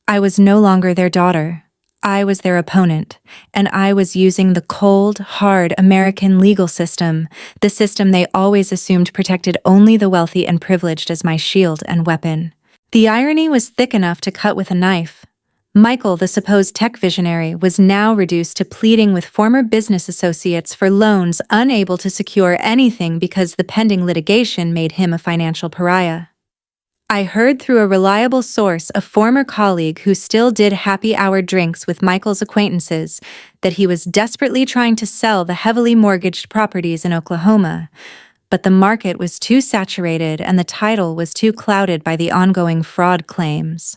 I was no longer their daughter. I was their opponent, and I was using the cold, hard American legal system, the system they always assumed protected only the wealthy and privileged, as my shield and weapon. The irony was thick enough to cut with a knife. Michael, the supposed tech visionary, was now reduced to pleading with former business associates for loans, unable to secure anything because the pending litigation made him a financial pariah. I heard through a reliable source, a former colleague who still did happy hour drinks with Michael's acquaintances, that he was desperately trying to sell the heavily mortgaged properties in Oklahoma. But the market was too saturated and the title was too clouded by the ongoing fraud claims.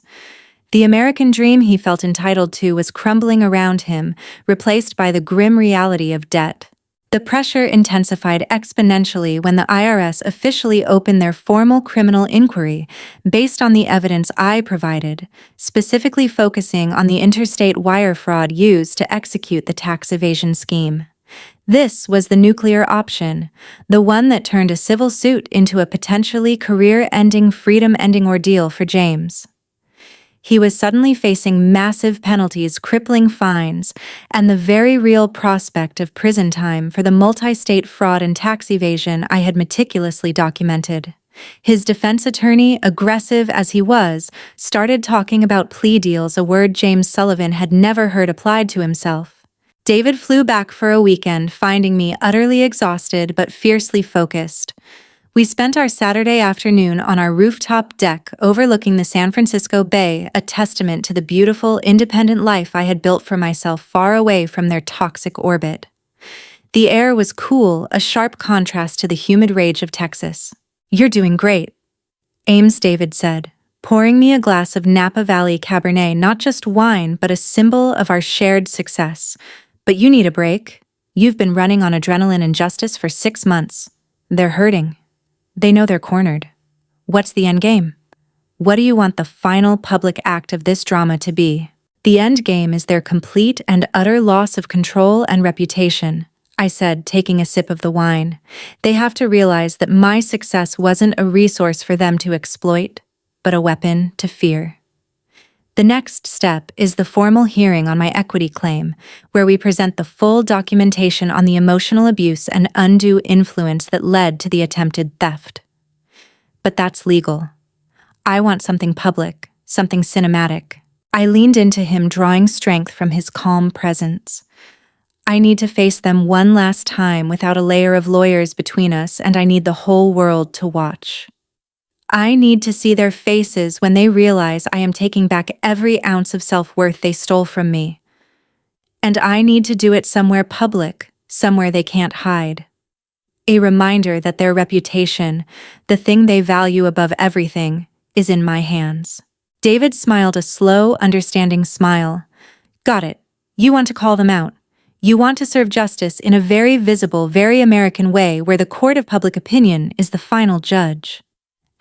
The American dream he felt entitled to was crumbling around him, replaced by the grim reality of debt. The pressure intensified exponentially when the IRS officially opened their formal criminal inquiry based on the evidence I provided, specifically focusing on the interstate wire fraud used to execute the tax evasion scheme. This was the nuclear option, the one that turned a civil suit into a potentially career-ending, freedom-ending ordeal for James. He was suddenly facing massive penalties, crippling fines, and the very real prospect of prison time for the multi-state fraud and tax evasion I had meticulously documented. His defense attorney, aggressive as he was, started talking about plea deals, a word James Sullivan had never heard applied to himself. David flew back for a weekend, finding me utterly exhausted but fiercely focused. We spent our Saturday afternoon on our rooftop deck overlooking the San Francisco Bay, a testament to the beautiful, independent life I had built for myself far away from their toxic orbit. The air was cool, a sharp contrast to the humid rage of Texas. "You're doing great," David said, pouring me a glass of Napa Valley Cabernet, not just wine, but a symbol of our shared success. "But you need a break. You've been running on adrenaline and justice for 6 months. They're hurting. They know they're cornered. What's the end game? What do you want the final public act of this drama to be?" "The end game is their complete and utter loss of control and reputation," I said, taking a sip of the wine. "They have to realize that my success wasn't a resource for them to exploit, but a weapon to fear." The next step is the formal hearing on my equity claim, where we present the full documentation on the emotional abuse and undue influence that led to the attempted theft. But that's legal. I want something public, something cinematic. I leaned into him, drawing strength from his calm presence. "I need to face them one last time without a layer of lawyers between us, and I need the whole world to watch. I need to see their faces when they realize I am taking back every ounce of self-worth they stole from me. And I need to do it somewhere public, somewhere they can't hide. A reminder that their reputation, the thing they value above everything, is in my hands." David smiled a slow, understanding smile. "Got it. You want to call them out. You want to serve justice in a very visible, very American way where the court of public opinion is the final judge.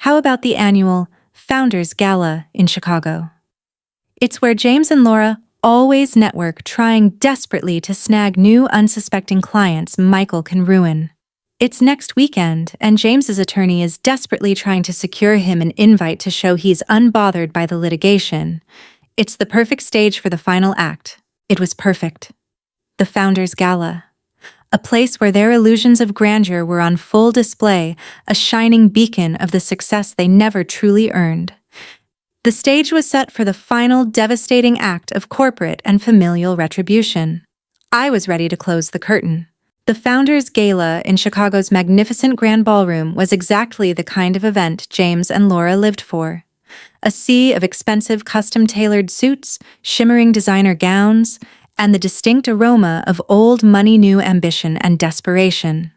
How about the annual Founders Gala in Chicago? It's where James and Laura always network, trying desperately to snag new unsuspecting clients Michael can ruin. It's next weekend, and James's attorney is desperately trying to secure him an invite to show he's unbothered by the litigation. It's the perfect stage for the final act. It was perfect. The Founders Gala. A place where their illusions of grandeur were on full display, a shining beacon of the success they never truly earned. The stage was set for the final devastating act of corporate and familial retribution. I was ready to close the curtain. The Founders Gala in Chicago's magnificent Grand Ballroom was exactly the kind of event James and Laura lived for. A sea of expensive custom-tailored suits, shimmering designer gowns, and the distinct aroma of old money-new ambition and desperation.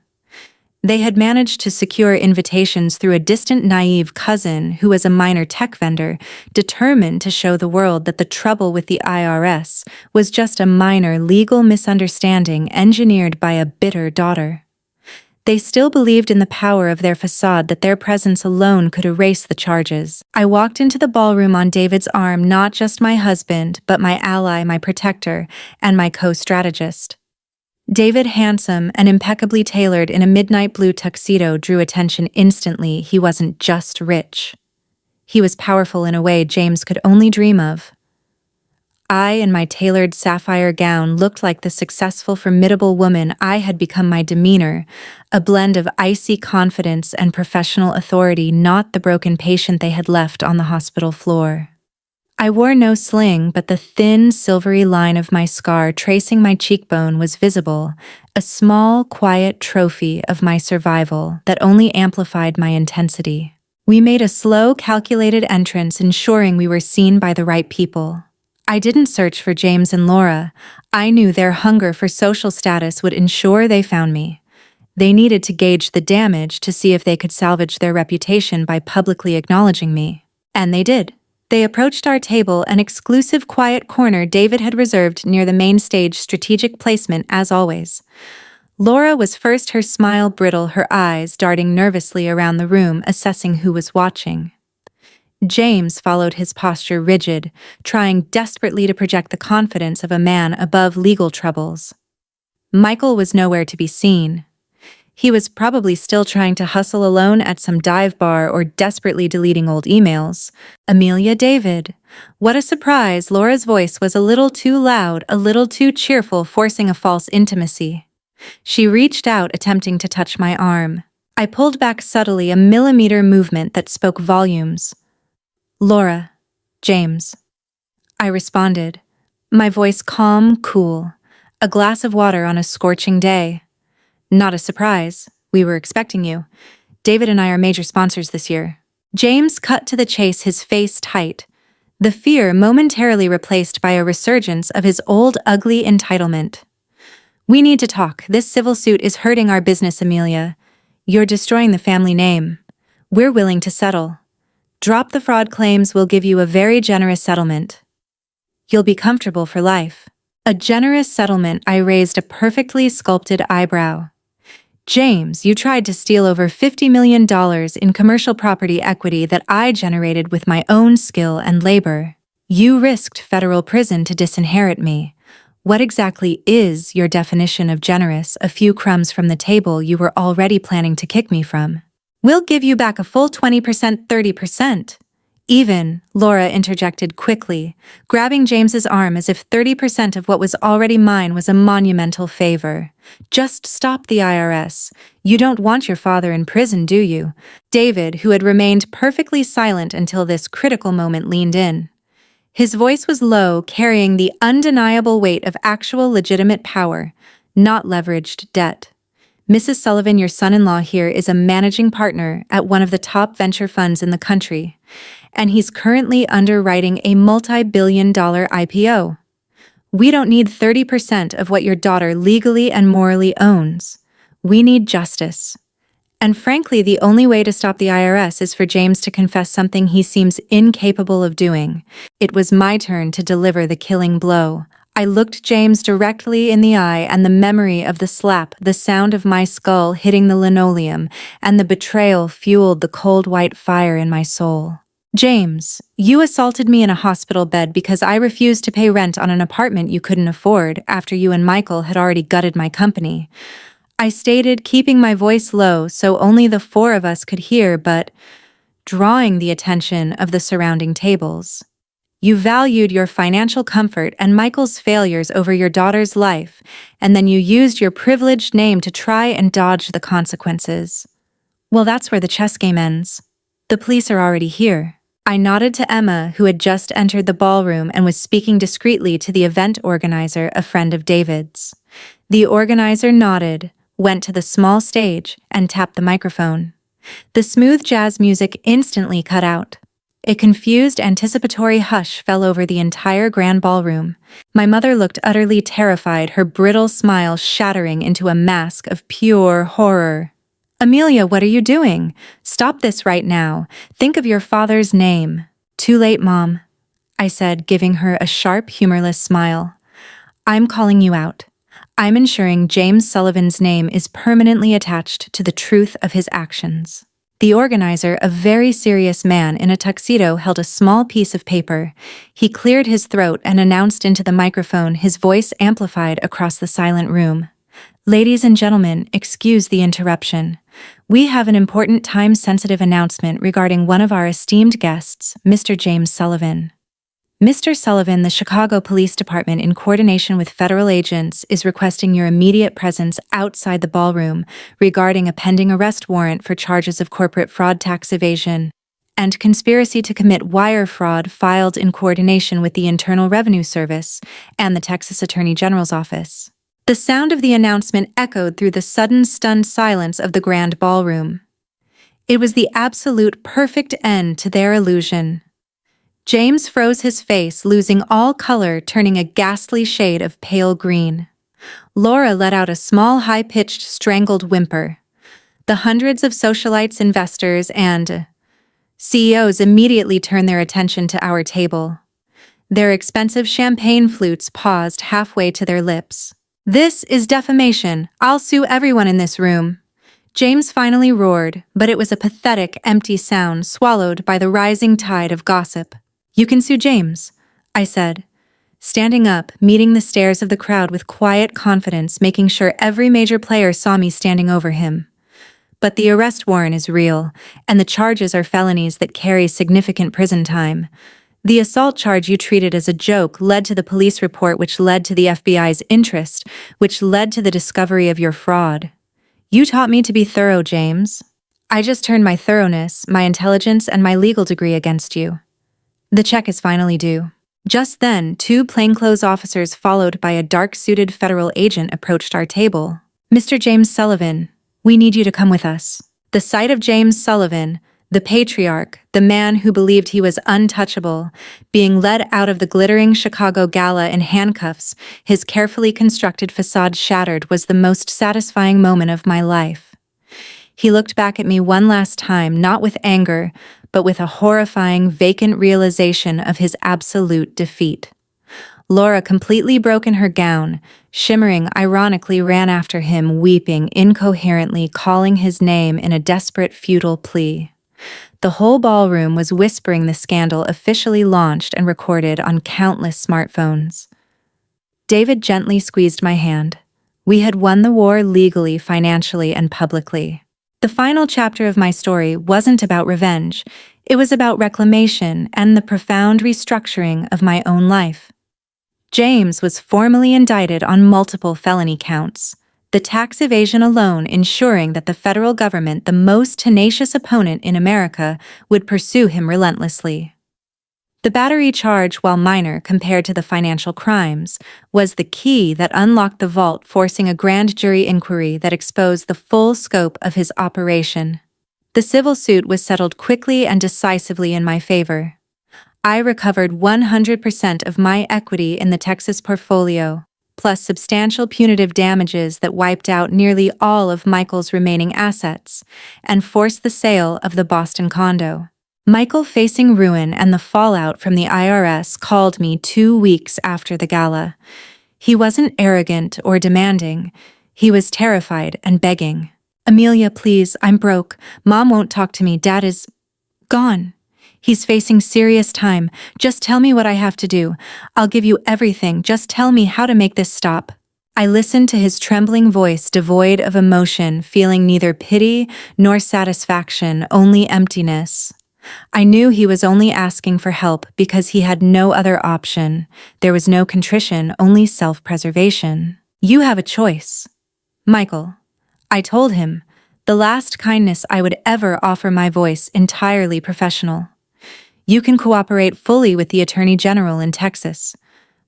They had managed to secure invitations through a distant, naive cousin who was a minor tech vendor, determined to show the world that the trouble with the IRS was just a minor legal misunderstanding engineered by a bitter daughter. They still believed in the power of their facade, that their presence alone could erase the charges. I walked into the ballroom on David's arm, not just my husband, but my ally, my protector, and my co-strategist. David, handsome and impeccably tailored in a midnight blue tuxedo, drew attention instantly. He wasn't just rich. He was powerful in a way James could only dream of. I, in my tailored sapphire gown, looked like the successful, formidable woman I had become. My demeanor, a blend of icy confidence and professional authority, not the broken patient they had left on the hospital floor. I wore no sling, but the thin, silvery line of my scar tracing my cheekbone was visible, a small, quiet trophy of my survival that only amplified my intensity. We made a slow, calculated entrance, ensuring we were seen by the right people. I didn't search for James and Laura. I knew their hunger for social status would ensure they found me. They needed to gauge the damage to see if they could salvage their reputation by publicly acknowledging me. And they did. They approached our table, an exclusive quiet corner David had reserved near the main stage, strategic placement as always. Laura was first, her smile brittle, her eyes darting nervously around the room, assessing who was watching. James followed, his posture rigid, trying desperately to project the confidence of a man above legal troubles. Michael was nowhere to be seen. He was probably still trying to hustle alone at some dive bar or desperately deleting old emails. Amelia, David. What a surprise! Laura's voice was a little too loud, a little too cheerful, forcing a false intimacy. She reached out, attempting to touch my arm. I pulled back subtly, a millimeter movement that spoke volumes. Laura, James. I responded, my voice calm, cool. A glass of water on a scorching day. Not a surprise. We were expecting you. David and I are major sponsors this year. James cut to the chase, his face tight. The fear momentarily replaced by a resurgence of his old ugly entitlement. We need to talk. This civil suit is hurting our business, Amelia. You're destroying the family name. We're willing to settle. Drop the fraud claims, we'll give you a very generous settlement. You'll be comfortable for life. A generous settlement? I raised a perfectly sculpted eyebrow. James, you tried to steal over $50 million in commercial property equity that I generated with my own skill and labor. You risked federal prison to disinherit me. What exactly is your definition of generous? A few crumbs from the table you were already planning to kick me from. We'll give you back a full 20%, 30%. Even, Laura interjected quickly, grabbing James's arm as if 30% of what was already mine was a monumental favor. Just stop the IRS. You don't want your father in prison, do you? David, who had remained perfectly silent until this critical moment, leaned in. His voice was low, carrying the undeniable weight of actual legitimate power, not leveraged debt. Mrs. Sullivan, your son-in-law here is a managing partner at one of the top venture funds in the country, and he's currently underwriting a multi-billion-dollar IPO. We don't need 30% of what your daughter legally and morally owns. We need justice. And frankly, the only way to stop the IRS is for James to confess something he seems incapable of doing. It was my turn to deliver the killing blow. I looked James directly in the eye, and the memory of the slap, the sound of my skull hitting the linoleum, and the betrayal fueled the cold white fire in my soul. James, you assaulted me in a hospital bed because I refused to pay rent on an apartment you couldn't afford after you and Michael had already gutted my company. I stated, keeping my voice low so only the four of us could hear, but drawing the attention of the surrounding tables. You valued your financial comfort and Michael's failures over your daughter's life, and then you used your privileged name to try and dodge the consequences. Well, that's where the chess game ends. The police are already here. I nodded to Emma, who had just entered the ballroom and was speaking discreetly to the event organizer, a friend of David's. The organizer nodded, went to the small stage, and tapped the microphone. The smooth jazz music instantly cut out. A confused, anticipatory hush fell over the entire grand ballroom. My mother looked utterly terrified, her brittle smile shattering into a mask of pure horror. Amelia, what are you doing? Stop this right now. Think of your father's name. Too late, Mom, I said, giving her a sharp, humorless smile. I'm calling you out. I'm ensuring James Sullivan's name is permanently attached to the truth of his actions. The organizer, a very serious man in a tuxedo, held a small piece of paper. He cleared his throat and announced into the microphone, his voice amplified across the silent room. Ladies and gentlemen, excuse the interruption. We have an important time-sensitive announcement regarding one of our esteemed guests, Mr. James Sullivan. Mr. Sullivan, the Chicago Police Department, in coordination with federal agents, is requesting your immediate presence outside the ballroom regarding a pending arrest warrant for charges of corporate fraud, tax evasion, and conspiracy to commit wire fraud filed in coordination with the Internal Revenue Service and the Texas Attorney General's office. The sound of the announcement echoed through the sudden, stunned silence of the grand ballroom. It was the absolute perfect end to their illusion. James froze his face, losing all color, turning a ghastly shade of pale green. Laura let out a small, high-pitched, strangled whimper. The hundreds of socialites, investors, and CEOs immediately turned their attention to our table. Their expensive champagne flutes paused halfway to their lips. This is defamation. I'll sue everyone in this room. James finally roared, but it was a pathetic, empty sound swallowed by the rising tide of gossip. You can sue James, I said, standing up, meeting the stares of the crowd with quiet confidence, making sure every major player saw me standing over him. But the arrest warrant is real, and the charges are felonies that carry significant prison time. The assault charge you treated as a joke led to the police report, which led to the FBI's interest, which led to the discovery of your fraud. You taught me to be thorough, James. I just turned my thoroughness, my intelligence, and my legal degree against you. The check is finally due. Just then, two plainclothes officers followed by a dark-suited federal agent approached our table. Mr. James Sullivan, we need you to come with us. The sight of James Sullivan, the patriarch, the man who believed he was untouchable, being led out of the glittering Chicago gala in handcuffs, his carefully constructed facade shattered, was the most satisfying moment of my life. He looked back at me one last time, not with anger, but with a horrifying, vacant realization of his absolute defeat. Laura, completely broken her gown, shimmering ironically, ran after him, weeping incoherently, calling his name in a desperate, futile plea. The whole ballroom was whispering the scandal officially launched and recorded on countless smartphones. David gently squeezed my hand. We had won the war legally, financially, and publicly. The final chapter of my story wasn't about revenge. It was about reclamation and the profound restructuring of my own life. James was formally indicted on multiple felony counts, the tax evasion alone ensuring that the federal government, the most tenacious opponent in America, would pursue him relentlessly. The battery charge, while minor compared to the financial crimes, was the key that unlocked the vault, forcing a grand jury inquiry that exposed the full scope of his operation. The civil suit was settled quickly and decisively in my favor. I recovered 100% of my equity in the Texas portfolio, plus substantial punitive damages that wiped out nearly all of Michael's remaining assets and forced the sale of the Boston condo. Michael, facing ruin and the fallout from the IRS, called me 2 weeks after the gala. He wasn't arrogant or demanding. He was terrified and begging. "Amelia, please, I'm broke. Mom won't talk to me. Dad is gone. He's facing serious time. Just tell me what I have to do. I'll give you everything. Just tell me how to make this stop." I listened to his trembling voice, devoid of emotion, feeling neither pity nor satisfaction, only emptiness. I knew he was only asking for help because he had no other option. There was no contrition, only self-preservation. "You have a choice, Michael," I told him, the last kindness I would ever offer, my voice entirely professional. "You can cooperate fully with the Attorney General in Texas,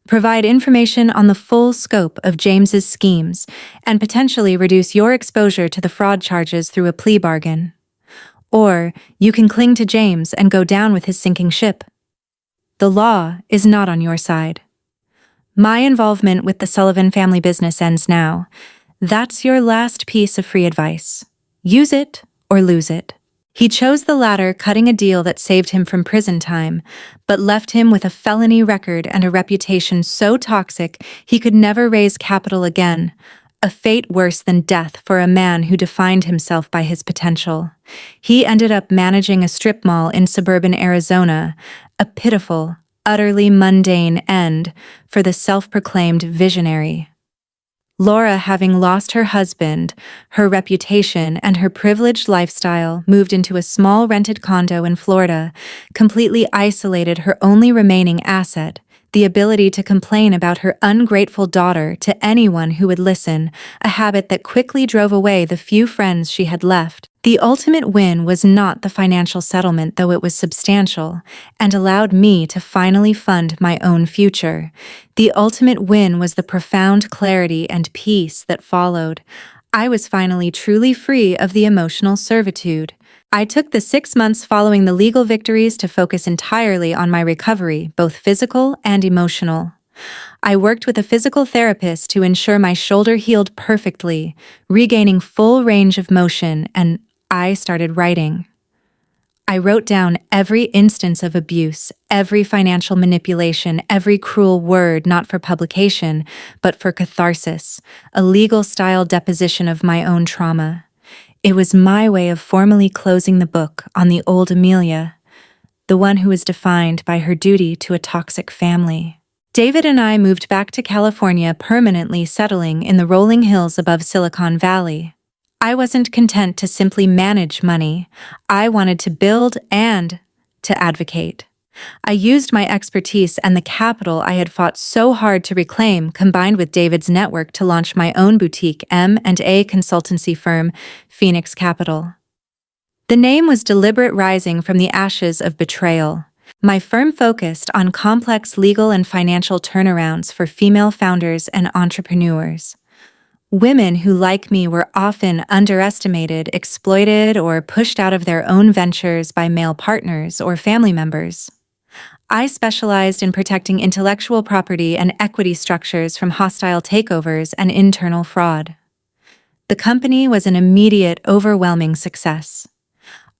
provide information on the full scope of James's schemes, and potentially reduce your exposure to the fraud charges through a plea bargain. Or you can cling to James and go down with his sinking ship. The law is not on your side. My involvement with the Sullivan family business ends now. That's your last piece of free advice. Use it or lose it." He chose the latter, cutting a deal that saved him from prison time, but left him with a felony record and a reputation so toxic he could never raise capital again. A fate worse than death for a man who defined himself by his potential. He ended up managing a strip mall in suburban Arizona, a pitiful, utterly mundane end for the self-proclaimed visionary. Laura, having lost her husband, her reputation, and her privileged lifestyle, moved into a small rented condo in Florida, completely isolated her only remaining asset, the ability to complain about her ungrateful daughter to anyone who would listen, a habit that quickly drove away the few friends she had left. The ultimate win was not the financial settlement, though it was substantial, and allowed me to finally fund my own future. The ultimate win was the profound clarity and peace that followed. I was finally truly free of the emotional servitude. I took the 6 months following the legal victories to focus entirely on my recovery, both physical and emotional. I worked with a physical therapist to ensure my shoulder healed perfectly, regaining full range of motion, and I started writing. I wrote down every instance of abuse, every financial manipulation, every cruel word, not for publication, but for catharsis, a legal-style deposition of my own trauma. It was my way of formally closing the book on the old Amelia, the one who was defined by her duty to a toxic family. David and I moved back to California, permanently settling in the rolling hills above Silicon Valley. I wasn't content to simply manage money. I wanted to build and to advocate. I used my expertise and the capital I had fought so hard to reclaim, combined with David's network, to launch my own boutique M&A consultancy firm, Phoenix Capital. The name was deliberate, rising from the ashes of betrayal. My firm focused on complex legal and financial turnarounds for female founders and entrepreneurs. Women who, like me, were often underestimated, exploited, or pushed out of their own ventures by male partners or family members. I specialized in protecting intellectual property and equity structures from hostile takeovers and internal fraud. The company was an immediate, overwhelming success.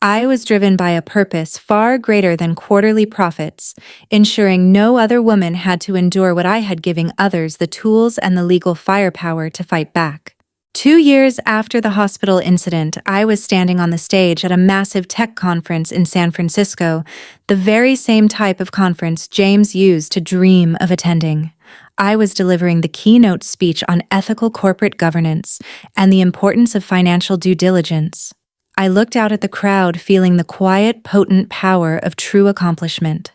I was driven by a purpose far greater than quarterly profits, ensuring no other woman had to endure what I had, giving others the tools and the legal firepower to fight back. 2 years after the hospital incident, I was standing on the stage at a massive tech conference in San Francisco, the very same type of conference James used to dream of attending. I was delivering the keynote speech on ethical corporate governance and the importance of financial due diligence. I looked out at the crowd, feeling the quiet, potent power of true accomplishment.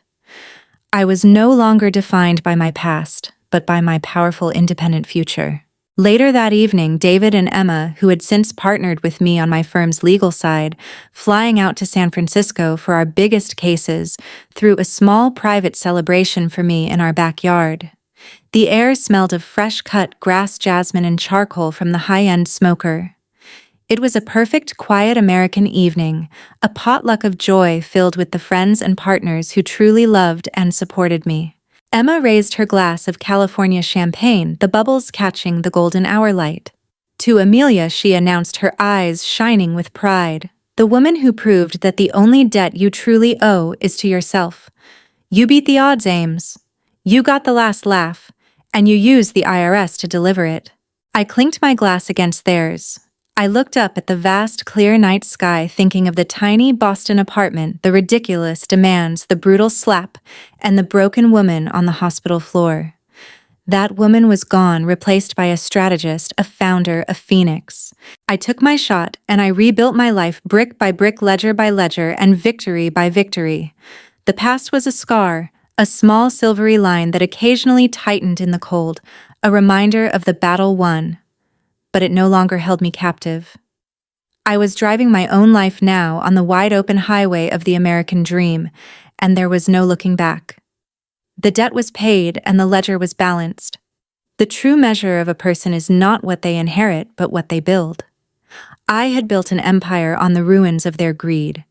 I was no longer defined by my past, but by my powerful, independent future. Later that evening, David and Emma, who had since partnered with me on my firm's legal side, flying out to San Francisco for our biggest cases, threw a small private celebration for me in our backyard. The air smelled of fresh-cut grass, jasmine, and charcoal from the high-end smoker. It was a perfect, quiet American evening, a potluck of joy filled with the friends and partners who truly loved and supported me. Emma raised her glass of California champagne, the bubbles catching the golden hour light. To Amelia, she announced, her eyes shining with pride, "The woman who proved that the only debt you truly owe is to yourself. You beat the odds, Ames. You got the last laugh, and you used the IRS to deliver it." I clinked my glass against theirs. I looked up at the vast, clear night sky, thinking of the tiny Boston apartment, the ridiculous demands, the brutal slap, and the broken woman on the hospital floor. That woman was gone, replaced by a strategist, a founder, a phoenix. I took my shot, and I rebuilt my life brick by brick, ledger by ledger, and victory by victory. The past was a scar, a small silvery line that occasionally tightened in the cold, a reminder of the battle won. But it no longer held me captive. I was driving my own life now on the wide-open highway of the American dream, and there was no looking back. The debt was paid and the ledger was balanced. The true measure of a person is not what they inherit, but what they build. I had built an empire on the ruins of their greed.